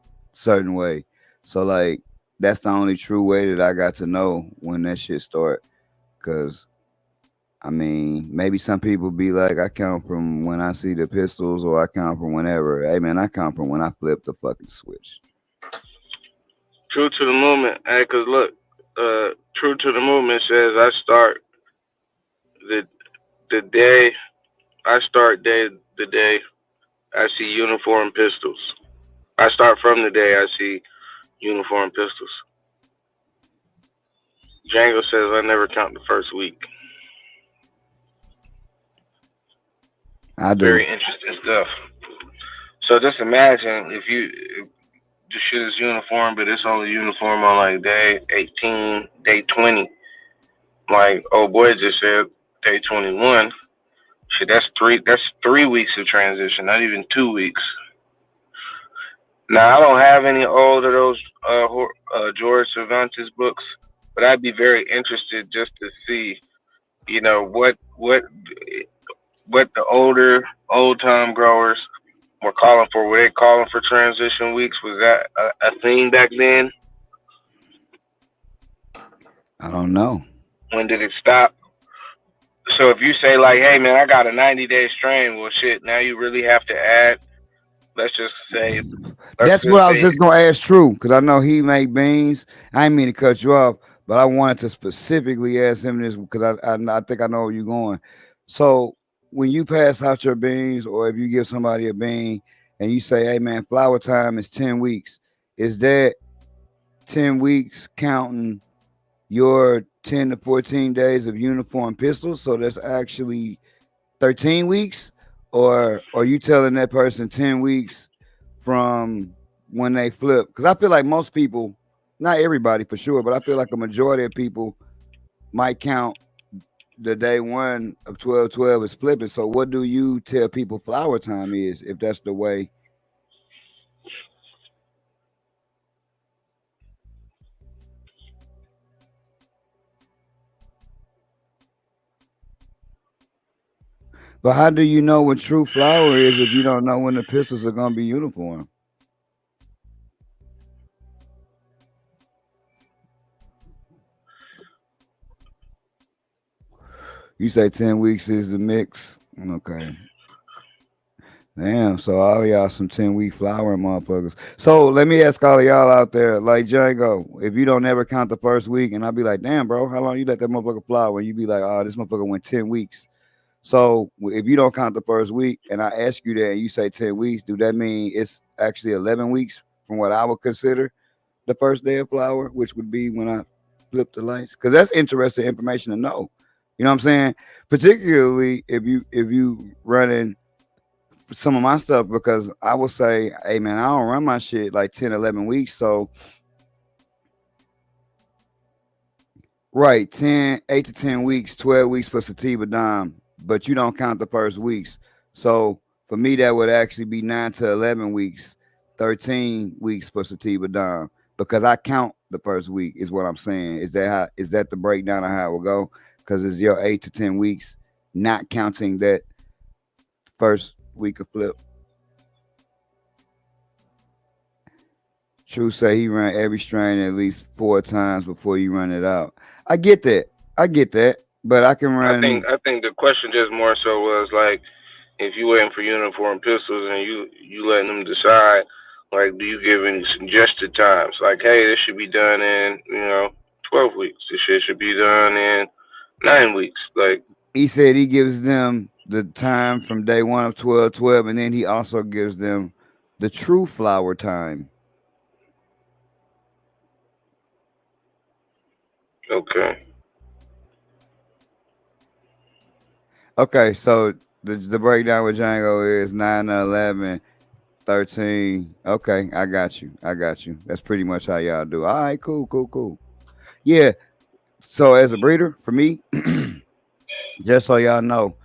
way. So like that's the only true way that I got to know when that shit start. Cause I mean, maybe some people be like, I count from when I see the pistols, or I count from whenever. Hey man, I count from when I flip the fucking switch. True to the Movement, hey, cause look, True to the Movement says I start the the day I start the day I see uniform pistols. I start from the day I see uniform pistols. Django says I never count the first week. I do. Very interesting stuff. So just imagine if the shit is uniform, but it's only uniform on like day 18, day 20. Like old boy just said, day 21. Shit, that's 3 weeks of transition, not even 2 weeks. Now I don't have any old of those George Cervantes books, but I'd be very interested just to see, what the old time growers were calling for. Were they calling for transition weeks? Was that a thing back then? I don't know. When did it stop? So if you say like, "Hey man, I got a 90-day strain," well, shit. Now you really have to add. Let's just say, let's That's what just I was say, just gonna ask True, because I know he make beans. I didn't mean to cut you off, but I wanted to specifically ask him this because I think I know where you're going. So when you pass out your beans, or if you give somebody a bean and you say, "Hey man, flower time is 10 weeks," is that 10 weeks counting your 10 to 14 days of uniform pistols? So that's actually 13 weeks, or are you telling that person 10 weeks from when they flip? Because I feel like most people, not everybody for sure, but I feel like a majority of people might count the day one of 12/12 as flipping. So what do you tell people flower time is, if that's the way? But how do you know what true flower is if you don't know when the pistols are gonna be uniform? You say 10 weeks is the mix. Okay. Damn, so all of y'all some 10-week flowering motherfuckers. So let me ask all of y'all out there, like Django, if you don't ever count the first week, and I'll be like, damn, bro, how long you let that motherfucker flower? And you be like, oh, this motherfucker went 10 weeks. So if you don't count the first week and I ask you that and you say 10 weeks, do that mean it's actually 11 weeks from what I would consider the first day of flower, which would be when I flip the lights? Because that's interesting information to know. You know what I'm saying? Particularly if you running some of my stuff, because I will say, hey man, I don't run my shit like 10, 11 weeks. So right, 8 to 10 weeks, 12 weeks for sativa dime, but you don't count the first weeks. So for me, that would actually be 9 to 11 weeks, 13 weeks for sativa dime, because I count the first week is what I'm saying. Is that the breakdown of how it will go? Because it's your 8 to 10 weeks, not counting that first week of flip. True say he run every strain at least 4 times before you run it out. I get that. I get that. But I can I think run. I think the question just more so was like, if you waiting for uniform pistols and you letting them decide, Like, do you give any suggested times? Like, hey, this should be done in 12 weeks. This shit should be done in 9 weeks. Like, He said he gives them the time from day one of 12, and then he also gives them the true flower time. okay. Okay, so the breakdown with Django is 9 to 11, 13. Okay, I got you. That's pretty much how y'all do. All right, cool. Yeah. So as a breeder, for me, just so y'all know,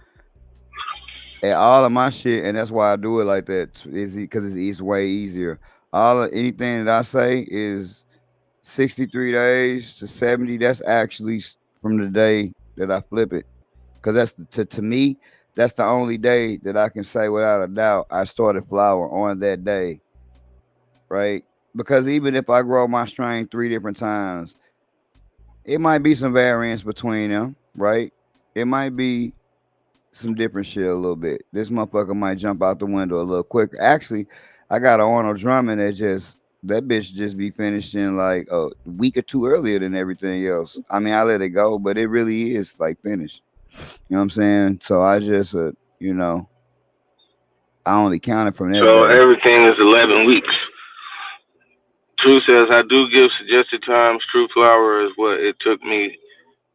at all of my shit, and that's why I do it like that, is because it's way easier. All of anything that I say is 63 days to 70. That's actually from the day that I flip it. Because to me, that's the only day that I can say without a doubt I started flower on that day. Right? Because even if I grow my strain 3 different times, it might be some variance between them, right? It might be some different shit a little bit. This motherfucker might jump out the window a little quicker. Actually, I got an Arnold Drummond that bitch just be finished in like a week or two earlier than everything else. I mean, I let it go, but it really is like finished. You know what I'm saying? So I just, I only counted from that So day. everything is 11 weeks. True says, I do give suggested times. True flower is what it took me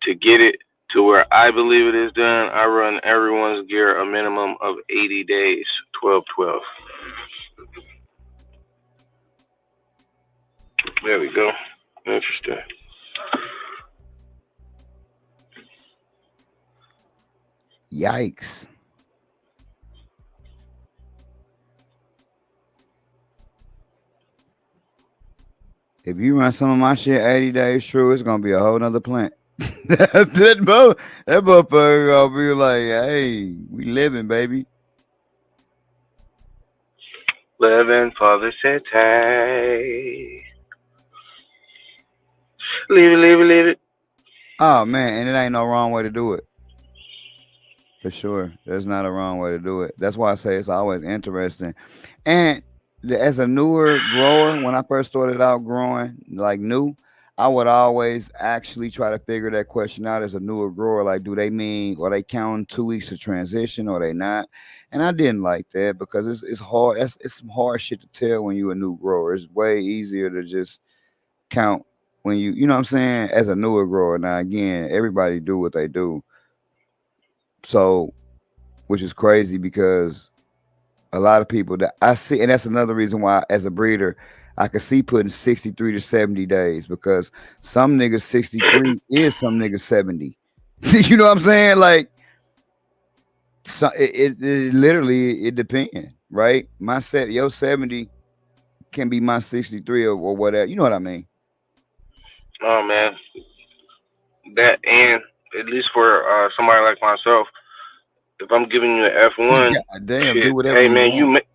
to get it to where I believe it is done. I run everyone's gear a minimum of 80 days, 12-12. There we go. Interesting. Yikes. If you run some of my shit 80 days true, it's gonna be a whole nother plant. that motherfucker gonna be like, hey, we living, baby. Living for the city. Leave it. Oh man, and it ain't no wrong way to do it. For sure. There's not a wrong way to do it. That's why I say it's always interesting. And as a newer grower, when I first started out growing like new, I would always actually try to figure that question out as a newer grower. Like, do they mean, are they counting 2 weeks of transition or they not? And I didn't like that because it's hard. It's some hard shit to tell when you're a new grower. It's way easier to just count when you know what I'm saying, as a newer grower. Now, again, everybody do what they do. So, which is crazy because a lot of people that I see, and that's another reason why, as a breeder, I could see putting 63 to 70 days because some niggas 63 is some niggas 70. You know what I'm saying? Like, so it literally it depends, right? Your 70 can be my 63 or whatever. You know what I mean? Oh man, that and at least for somebody like myself, if I'm giving you an F1, God damn, shit, do whatever hey you man, want.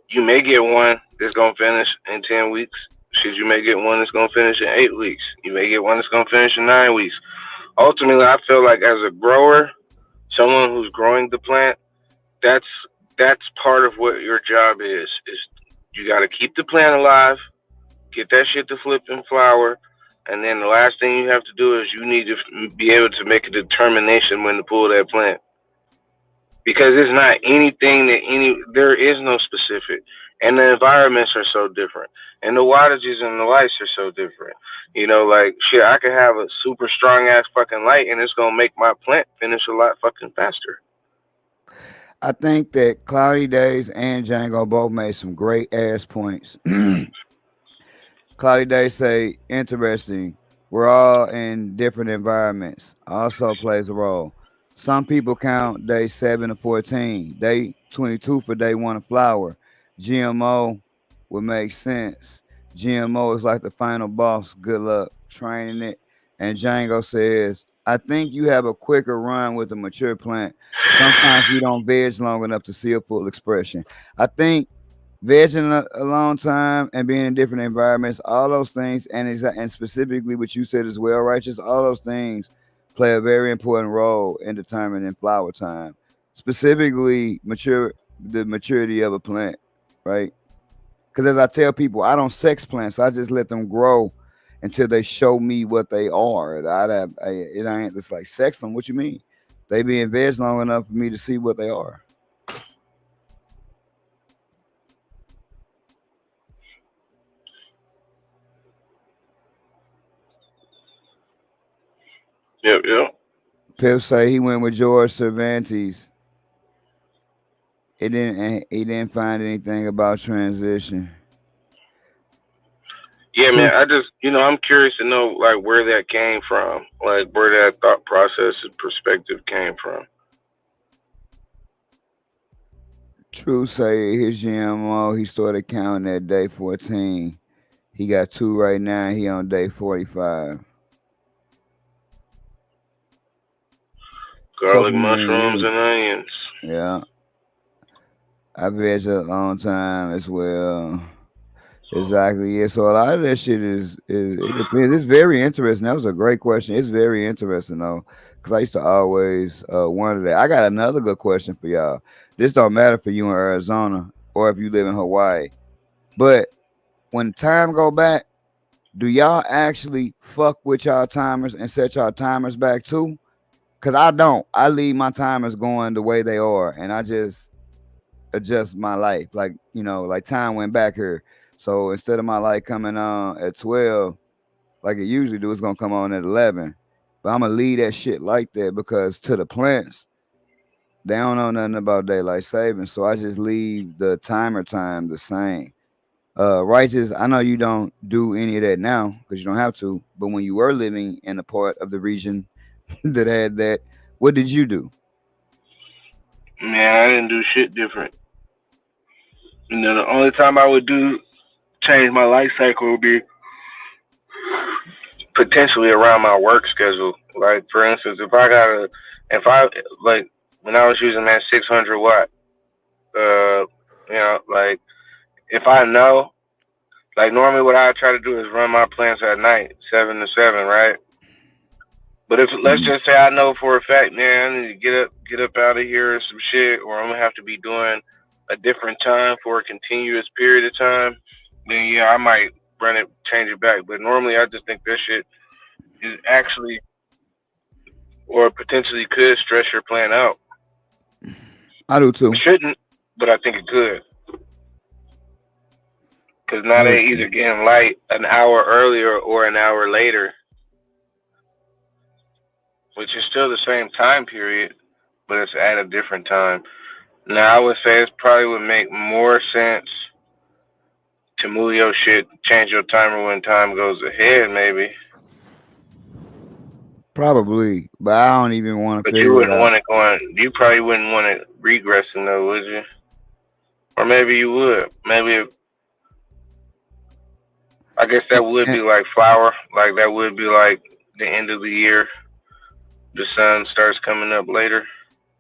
you may get one that's gonna finish in 10 weeks. Shit, you may get one that's gonna finish in 8 weeks. You may get one that's gonna finish in 9 weeks. Ultimately, I feel like as a grower, someone who's growing the plant, that's part of what your job is. Is you got to keep the plant alive, get that shit to flip and flower, and then the last thing you have to do is you need to be able to make a determination when to pull that plant. Because it's not anything there is no specific. And the environments are so different. And the wattages and the lights are so different. Like shit, I could have a super strong ass fucking light and it's gonna make my plant finish a lot fucking faster. I think that Cloudy Days and Django both made some great ass points. Cloudy Days say, interesting. We're all in different environments. Also plays a role. Some people count day 7 to 14, day 22 for day 1 of flower. GMO would make sense. GMO is like the final boss. Good luck training it. And Django says, I think you have a quicker run with a mature plant. Sometimes we don't veg long enough to see a full expression. I think vegging a long time and being in different environments, all those things, and specifically what you said as well, Righteous, all those things play a very important role in determining flower time, specifically the maturity of a plant, right? Because as I tell people, I don't sex plants. I just let them grow until they show me what they are. It ain't just like sex them. What you mean? They be in veg long enough for me to see what they are. Yep. Pip say he went with George Cervantes. He didn't find anything about transition. Yeah, man. I just, I'm curious to know like where that came from, like where that thought process and perspective came from. True say his GMO, he started counting at day 14. He got 2 right now. He on day 45. Garlic, mushrooms, and onions. Yeah. I veg a long time as well. Exactly. Yeah. So a lot of that shit is it depends. It's very interesting. That was a great question. It's very interesting though, because I used to always wonder that. I got another good question for y'all. This don't matter for you in Arizona or if you live in Hawaii, but when time go back, do y'all actually fuck with y'all timers and set y'all timers back too? Cause I don't. I leave my timers going the way they are, and I just adjust my life. Like, like time went back here. So instead of my light coming on at 12, like it usually do, it's gonna come on at 11. But I'm gonna leave that shit like that because to the plants, they don't know nothing about daylight savings. So I just leave the timer time the same. Righteous, I know you don't do any of that now because you don't have to. But when you were living in a part of the region that had that, what did you do? Man, I didn't do shit different. The only time I would change my life cycle would be potentially around my work schedule. Like for instance, if I like when I was using that 600 watt, like if I know, like normally what I try to do is run my plants at night, 7 to 7, right? But if let's just say I know for a fact, man, I need to get up out of here or some shit, or I'm gonna have to be doing a different time for a continuous period of time, then yeah, I might change it back. But normally I just think that shit is actually or potentially could stress your plant out. I do too. It shouldn't, but I think it could. Because now they either getting light an hour earlier or an hour later, which is still the same time period, but it's at a different time. Now, I would say it probably would make more sense to move your shit, change your timer when time goes ahead, maybe. Probably, but I don't even want to figure it out. But you wouldn't want it going, you probably wouldn't want it regressing though, would you? Or maybe you would. Maybe, I guess that would be like flower. Like that would be like the end of the year. The sun starts coming up later.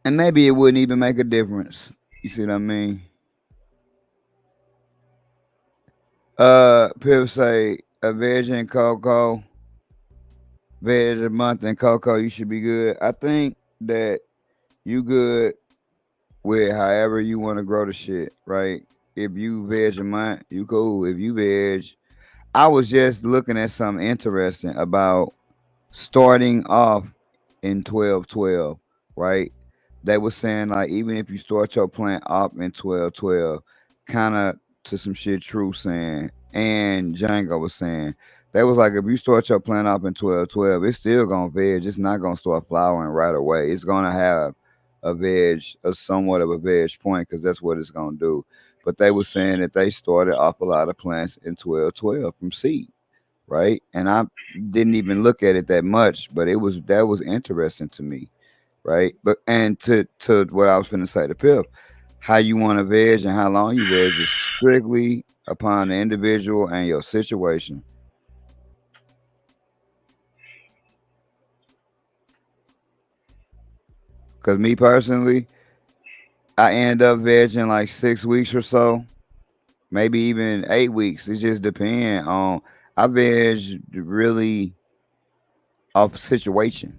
And maybe it wouldn't even make a difference. You see what I mean? People say a veg and cocoa, veg a month and cocoa, you should be good. I think that you good with however you want to grow the shit, right? If you veg a month, you cool. If you veg, I was just looking at something interesting about starting off in 12-12, right? They were saying like even if you start your plant off in 12-12, kind of to some shit True saying and Django was saying, they was like if you start your plant off in 12-12, it's still gonna veg. It's not gonna start flowering right away. It's gonna have a somewhat of a veg point because that's what it's gonna do. But they were saying that they started off a lot of plants in 12-12 from seed, right? And I didn't even look at it that much, but that was interesting to me, right? But and to what I was going to say to Pip, how you want to veg and how long you veg is strictly upon the individual and your situation. Because me personally, I end up vegging like 6 weeks or so, maybe even 8 weeks. It just depends on. I veg really off situation,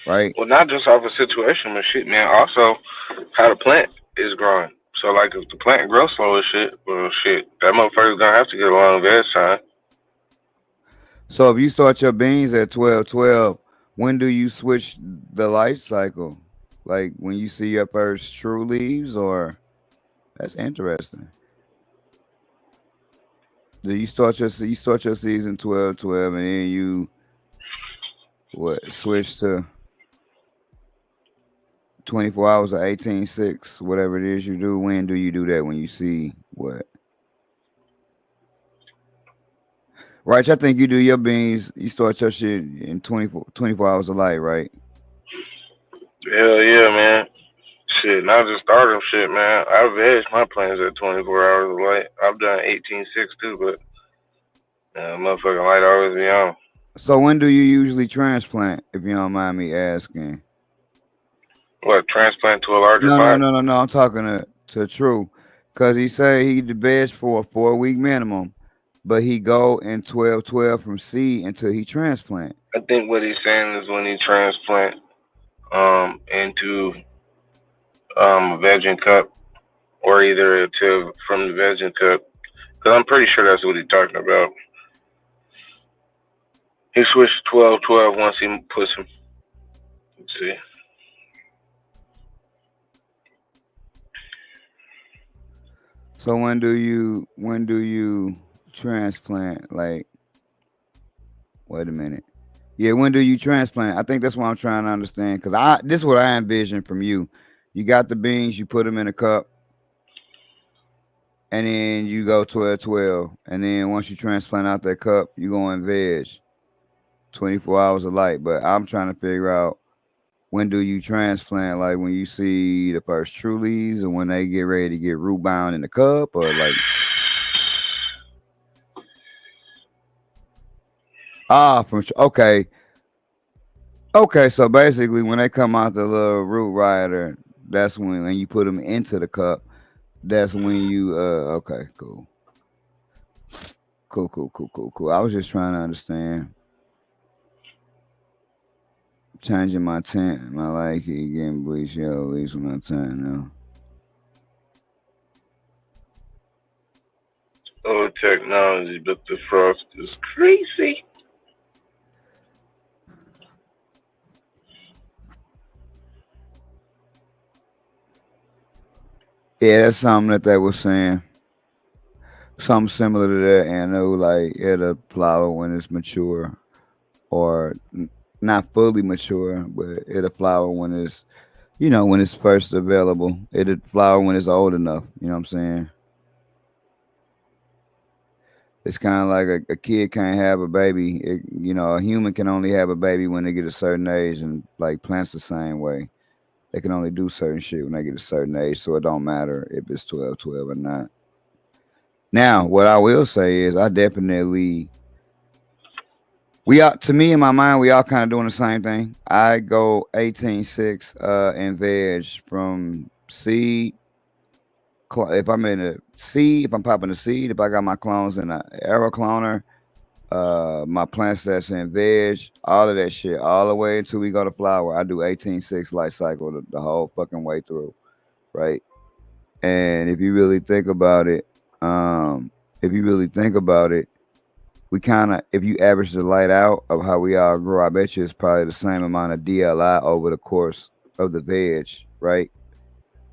right? Well, not just off a situation, but shit, man. Also, how the plant is growing. So like if the plant grows slow as shit, well shit, that motherfucker's gonna have to get a long veg time. So if you start your beans at 12:12, when do you switch the life cycle? Like when you see your first true leaves, or that's interesting. Do you start your season 12:12, and then you switch to 24 hours or 18:6, whatever it is you do? When do you do that? When you see what? Right, I think you do your beans. You start your shit in 24 hours of light, right? Hell yeah, man. Shit, not just stardom shit, man. I veg my plants at 24 hours of light. I've done 18:6 too, but motherfucking light always be on. So when do you usually transplant, if you don't mind me asking? What, transplant to a larger No, no, pot? no, no, no. I'm talking to True, cause he say he the veg for a 4 week minimum, but he go in 12:12 from seed until he transplant. I think what he's saying is when he transplant into a vegging cup or either to from the vegging cup. Because I'm pretty sure that's what he's talking about. He switched 12-12 once he puts him. Let's see. So when do you transplant? Like, wait a minute. Yeah, when do you transplant? I think that's what I'm trying to understand. Cause this is what I envision from you. You got the beans, you put them in a cup, and then you go 12:12, and then once you transplant out that cup, you go in veg. 24 hours of light. But I'm trying to figure out, when do you transplant? Like when you see the first true leaves, or when they get ready to get root bound in the cup, or like okay. Okay, so basically when they come out the little root rider, that's when you put them into the cup. That's when you okay, cool. Cool. I was just trying to understand. Changing my tent, my light keep getting bleached yellow, at least when I turn now. Oh, technology, but the frost is crazy. Yeah, that's something that they were saying. Something similar to that, and I know like it'll flower when it's mature, or not fully mature, but it'll flower when it's when it's first available. It'll flower when it's old enough. You know what I'm saying? It's kind of like a kid can't have a baby. A human can only have a baby when they get a certain age, and like plants the same way. They can only do certain shit when they get a certain age, so it don't matter if it's 12:12 or not. Now, what I will say is, I definitely to me in my mind, we all kind of doing the same thing. I go 18:6 in veg from seed. If I'm in a seed, if I'm popping a seed, if I got my clones in an arrow cloner, my plants that's in veg, all of that shit, all the way until we go to flower. I do 18:6 life cycle the whole fucking way through, right? And if you really think about it, we kind of, if you average the light out of how we all grow, I bet you it's probably the same amount of DLI over the course of the veg, right?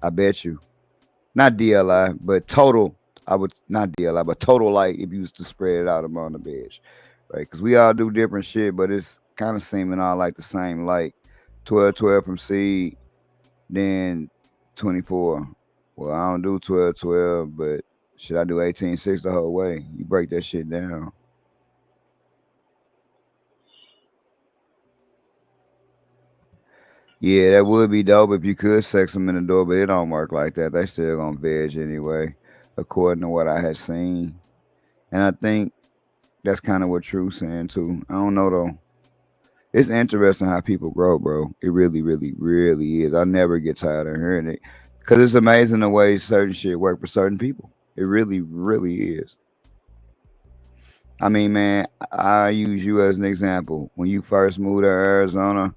I bet you. Not DLI, but total. I would not DLI, but total light if you used to spread it out among the veg, right? Because we all do different shit, but it's kind of seeming all like the same light. 12:12 from seed, then 24. Well, I don't do 12:12, but should I do 18:6 the whole way? You break that shit down. Yeah, that would be dope if you could sex them in the door, but it don't work like that. They still gonna veg anyway, according to what I had seen. And I think that's kind of what True's saying too. I don't know though. It's interesting how people grow, bro. It really, really, really is. I never get tired of hearing it. Cause it's amazing the way certain shit work for certain people. It really, really is. I mean, man, I use you as an example. When you first moved to Arizona,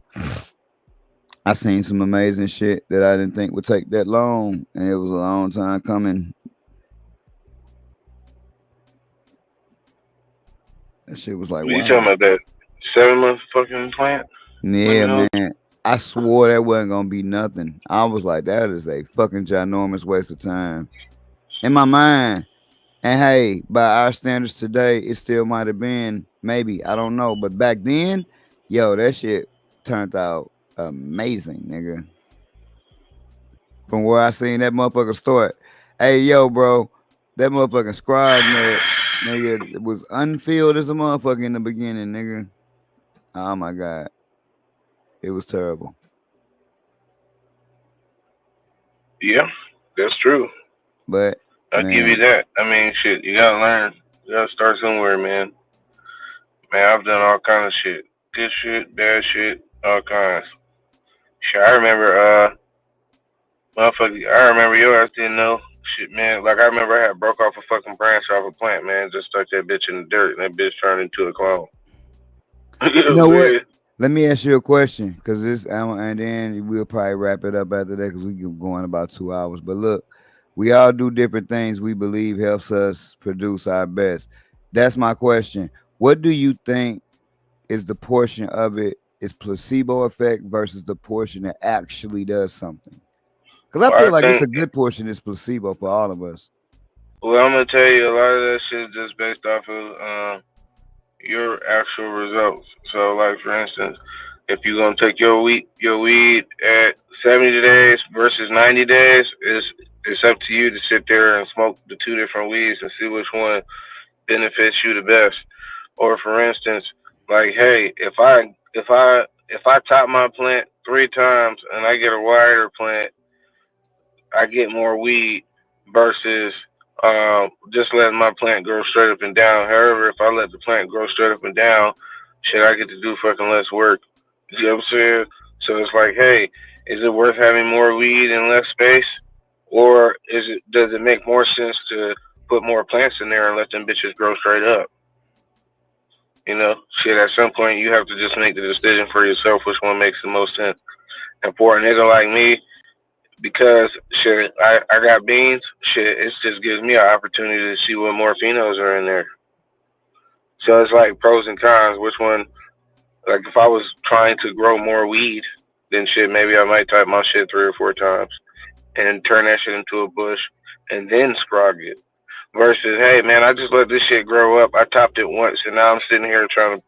I seen some amazing shit that I didn't think would take that long, and it was a long time coming. That shit was like, What you wow. talking about, that 7-month fucking plant? Yeah, Let me man. I swore that wasn't gonna be nothing. I was like, that is a fucking ginormous waste of time. In my mind. And hey, by our standards today, it still might have been maybe, I don't know. But back then, yo, that shit turned out amazing, nigga. From where I seen that motherfucker start. Hey, yo, bro, that motherfucking scribe nut, nigga, it was unfilled as a motherfucker in the beginning, nigga. Oh my god. It was terrible. Yeah, that's true. But I'll give you man, that. I mean, shit, you gotta learn. You gotta start somewhere, man. Man, I've done all kind of shit. Good shit, bad shit, all kinds. Shit, I remember, motherfucker, I remember your ass didn't know. Shit, man, like I remember I had broke off a fucking branch off a plant, man, just stuck that bitch in the dirt, and that bitch turned into a clone. You you know know what I'm what? saying? Let me ask you a question, because this, and then we'll probably wrap it up after that, because we can go in about 2 hours. But look, we all do different things we believe helps us produce our best. That's my question. What do you think is the portion of it is placebo effect versus the portion that actually does something? Because I Well, feel I like it's think, a good portion is placebo for all of us. well, I'm gonna tell you a lot of that shit is just based off of, your actual results. So, like for instance, if you're gonna take your weed at 70 days versus 90 days, it's up to you to sit there and smoke the two different weeds and see which one benefits you the best. Or for instance, like, hey, if I top my plant 3 times and I get a wider plant, I get more weed versus just letting my plant grow straight up and down. However, if I let the plant grow straight up and down, shit, I get to do fucking less work. You know what I'm saying? So it's like, hey, is it worth having more weed and less space, or does it make more sense to put more plants in there and let them bitches grow straight up? You know, shit. At some point, you have to just make the decision for yourself which one makes the most sense. And for a nigga like me, because shit, I got beans. Shit, it just gives me an opportunity to see what more phenos are in there. So it's like pros and cons. Which one? Like if I was trying to grow more weed, then shit, maybe I might type my shit 3 or 4 times and turn that shit into a bush and then scrog it. Versus, hey man, I just let this shit grow up. I topped it once and now I'm sitting here trying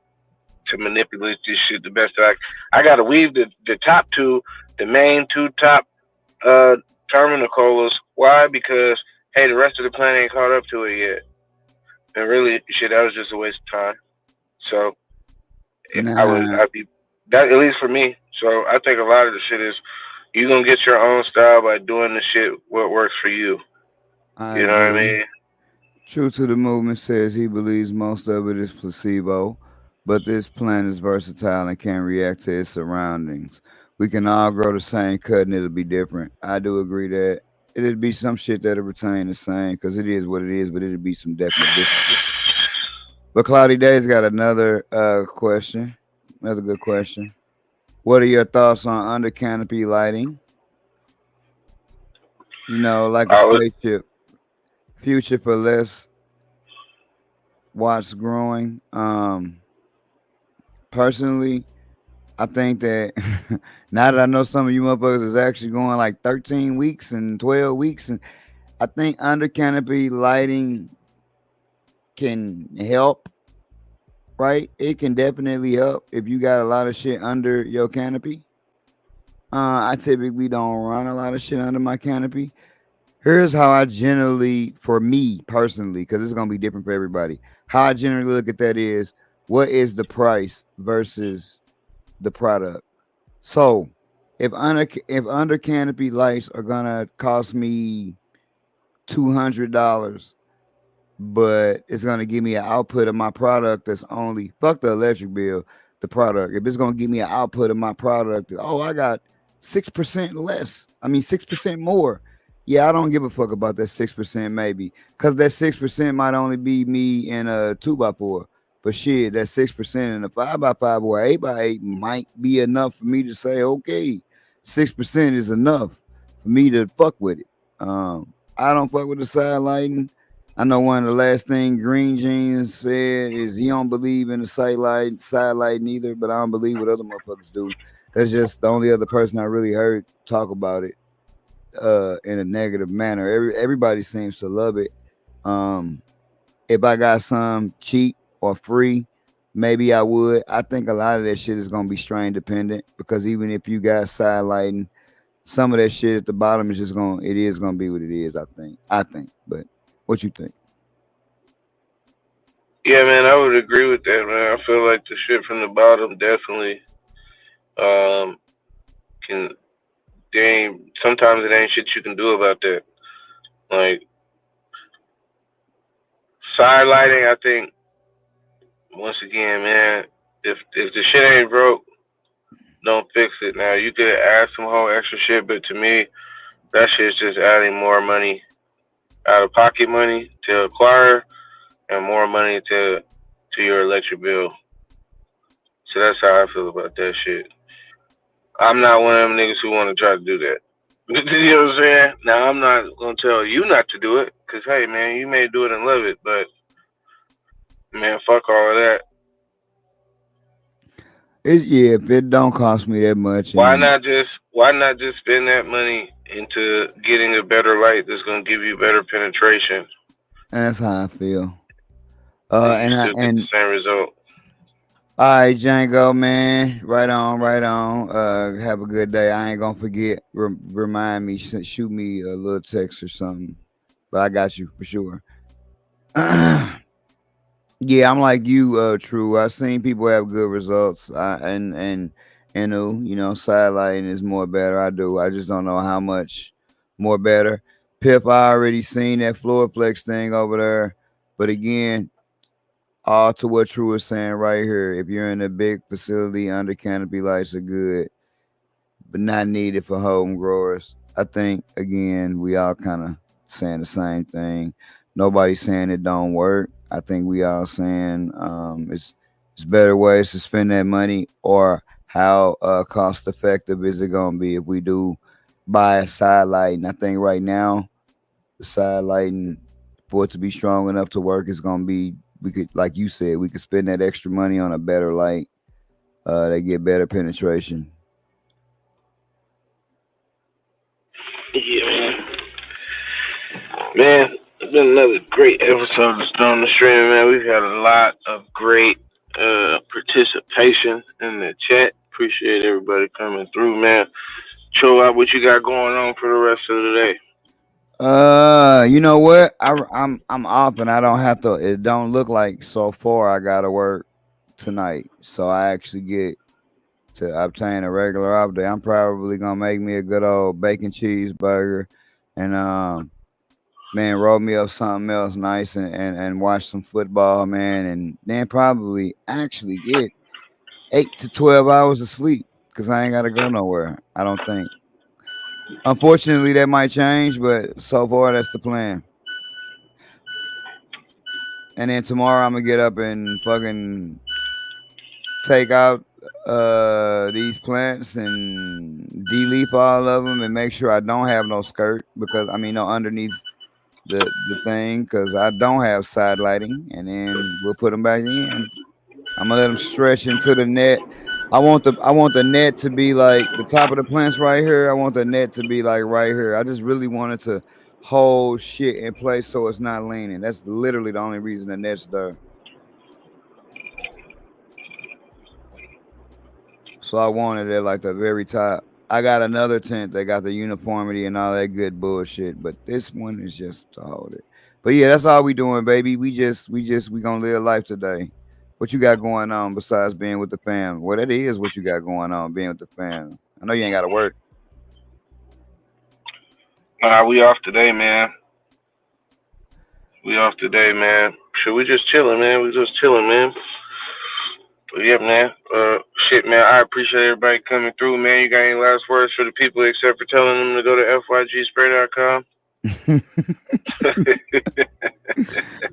to manipulate this shit the best I got to weave the top two, the main two top uh terminal colas. Why? Because hey, the rest of the plant ain't caught up to it yet. And really, shit, that was just a waste of time. So Nah, I'd be that at least for me. So I think a lot of the shit is you gonna get your own style by doing the shit what works for you. I You know what I agree. mean? True to the Movement says he believes most of it is placebo, but this plant is versatile and can react to its surroundings. We can all grow the same cut and it'll be different. I do agree that it'll be some shit that'll retain the same because it is what it is, but it'll be some definite differences. But Cloudy Day's got another question, another good question. What are your thoughts on under canopy lighting? You know, like a I was spaceship, future for less watts growing. Personally, I think that now that I know some of you motherfuckers is actually going like 13 weeks and 12 weeks, and I think under canopy lighting can help, right? It can definitely help if you got a lot of shit under your canopy. I typically don't run a lot of shit under my canopy. Here's how I generally, for me personally, because it's gonna be different for everybody. How I generally look at that is what is the price versus the product. So if under canopy lights are gonna cost me $200, but it's gonna give me an output of my product that's only fuck the electric bill, the product. If it's gonna give me an output of my product, oh, I got 6% less. I mean 6% more. Yeah, I don't give a fuck about that 6% maybe. Cause that 6% might only be me in a 2x4. But shit, that 6% in a 5x5 or 8x8 might be enough for me to say, okay, 6% is enough for me to fuck with it. I don't fuck with the side lighting. I know one of the last thing Green Jeans said is he don't believe in the side lighting either, but I don't believe what other motherfuckers do. That's just the only other person I really heard talk about it in a negative manner. Everybody seems to love it. If I got some cheap or free, maybe I would. I think a lot of that shit is gonna be strain dependent because even if you got side lighting, some of that shit at the bottom is just gonna be what it is. I think. But what you think? Yeah, man, I would agree with that, man. I feel like the shit from the bottom definitely can. Sometimes it ain't shit you can do about that. Like side lighting, I think once again, man, if the shit ain't broke, don't fix it. Now you could add some whole extra shit, but to me, that shit's just adding more money, out of pocket money to acquire, and more money to your electric bill. So that's how I feel about that shit. I'm not one of them niggas who want to try to do that. You know what I'm saying? Now I'm not gonna tell you not to do it, cause hey, man, you may do it and love it, but man, fuck all of that. If it don't cost me that much, Why not just spend that money into getting a better light that's gonna give you better penetration? and that's how I feel. And you still get the same result. All right, Django, man. Right on. Have a good day. I ain't gonna forget. Remind me. Shoot me a little text or something. But I got you for sure. Yeah, I'm like you, True. I've seen people have good results. And side lighting is more better. I do. I just don't know how much more better. Pip, I already seen that Floorplex thing over there. But again, all to what True is saying right here. If you're in a big facility, under canopy lights are good, but not needed for home growers. I think again, we all kind of saying the same thing. Nobody's saying it don't work. I think we all saying it's better ways to spend that money, or how cost effective is it gonna be if we do buy a side light. And I think right now the side lighting, for it to be strong enough to work, is gonna be, we could, like you said, we could spend that extra money on a better light. They get better penetration. Yeah, man, it's been another great episode of Stone the Stream, man. We've had a lot of great participation in the chat. Appreciate everybody coming through, man. Chill out, what you got going on for the rest of the day? You know what? I'm off, and I don't have to. It don't look like so far I gotta work tonight, so I actually get to obtain a regular off day. I'm probably gonna make me a good old bacon cheeseburger, and man, roll me up something else nice, and watch some football, man, and then probably actually get 8 to 12 hours of sleep because I ain't gotta go nowhere. I don't think. Unfortunately, that might change, but so far that's the plan. And then tomorrow I'm gonna get up and fucking take out these plants and de-leaf all of them and make sure I don't have no skirt, because I mean no underneath the thing, because I don't have side lighting. And then we'll put them back in. I'm gonna let them stretch into the net. I want the net to be like the top of the plants right here. I want the net to be like right here. I just really wanted to hold shit in place so it's not leaning. That's literally the only reason the net's there. So I wanted it like the very top. I got another tent that got the uniformity and all that good bullshit, but this one is just to hold it. But yeah, that's all we doing, baby. We gonna live life today. What you got going on besides being with the fam? Well, that is what you got going on, being with the fam. I know you ain't got to work. We off today, man. Shit, we just chilling, man. But yeah, man. Shit, man. I appreciate everybody coming through, man. You got any last words for the people except for telling them to go to fygspray.com?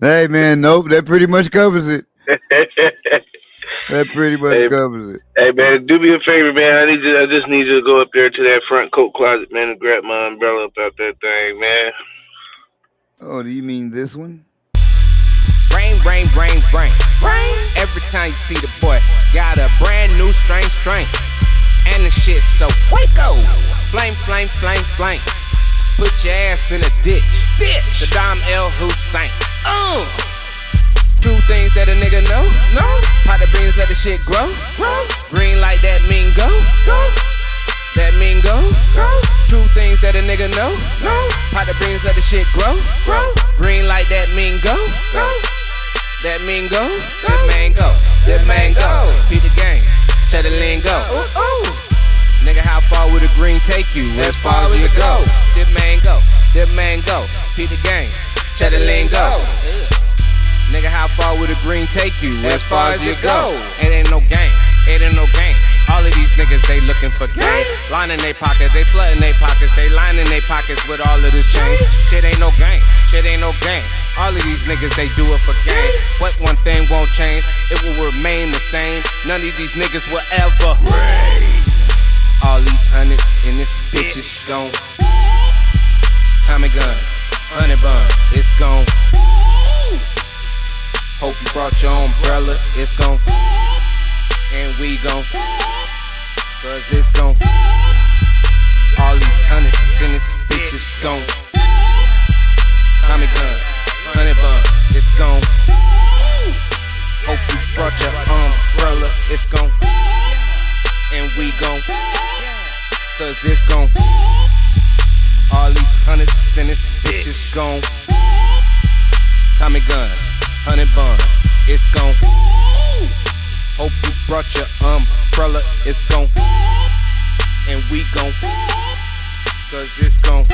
Hey, man. Nope. That pretty much covers it. That pretty much Hey. covers it. Hey man, do me a favor, man. I just need you to go up there to that front coat closet, man, and grab my umbrella up out that thing, man. Oh, do you mean this one? Brain. Every time you see the boy, got a brand new strain. And the shit so Waco. Flame. Put your ass in a ditch. Saddam El Hussein. Two things that a nigga know. Pot the beans, let the shit grow. Green like that mean go. That mean go. Two things that a nigga know. Pot the beans, let the shit grow. Green like that mean go. That mean go. That mango. Peep the game. Cheddar lingo. Nigga, how far would a green take you? As far as you go. That mango. Peep the game. Cheddar lingo. Nigga, how far would a green take you? As far as you go. It ain't no game. All of these niggas, they looking for game. Lining they pockets, they flooding they pockets, they lining they pockets with all of this change. Shit ain't no game. All of these niggas, they do it for game. What one thing won't change, it will remain the same. None of these niggas will ever reign. All these hundreds in this bitch is gone. Tommy gun, honey bun, it's gone. Hope you brought your umbrella, it's gone. And we gon' cause it's gone. All these hundreds in this bitch is gone. Tommy gun, honey bun, it's gone. Hope you brought your umbrella, it's gone. And we gon' cause it's gone. All these hundreds in this bitch is gone. Tommy gun, honey bun, it's gone. Hope you brought your umbrella, it's gone. And we gon' cause it's gone.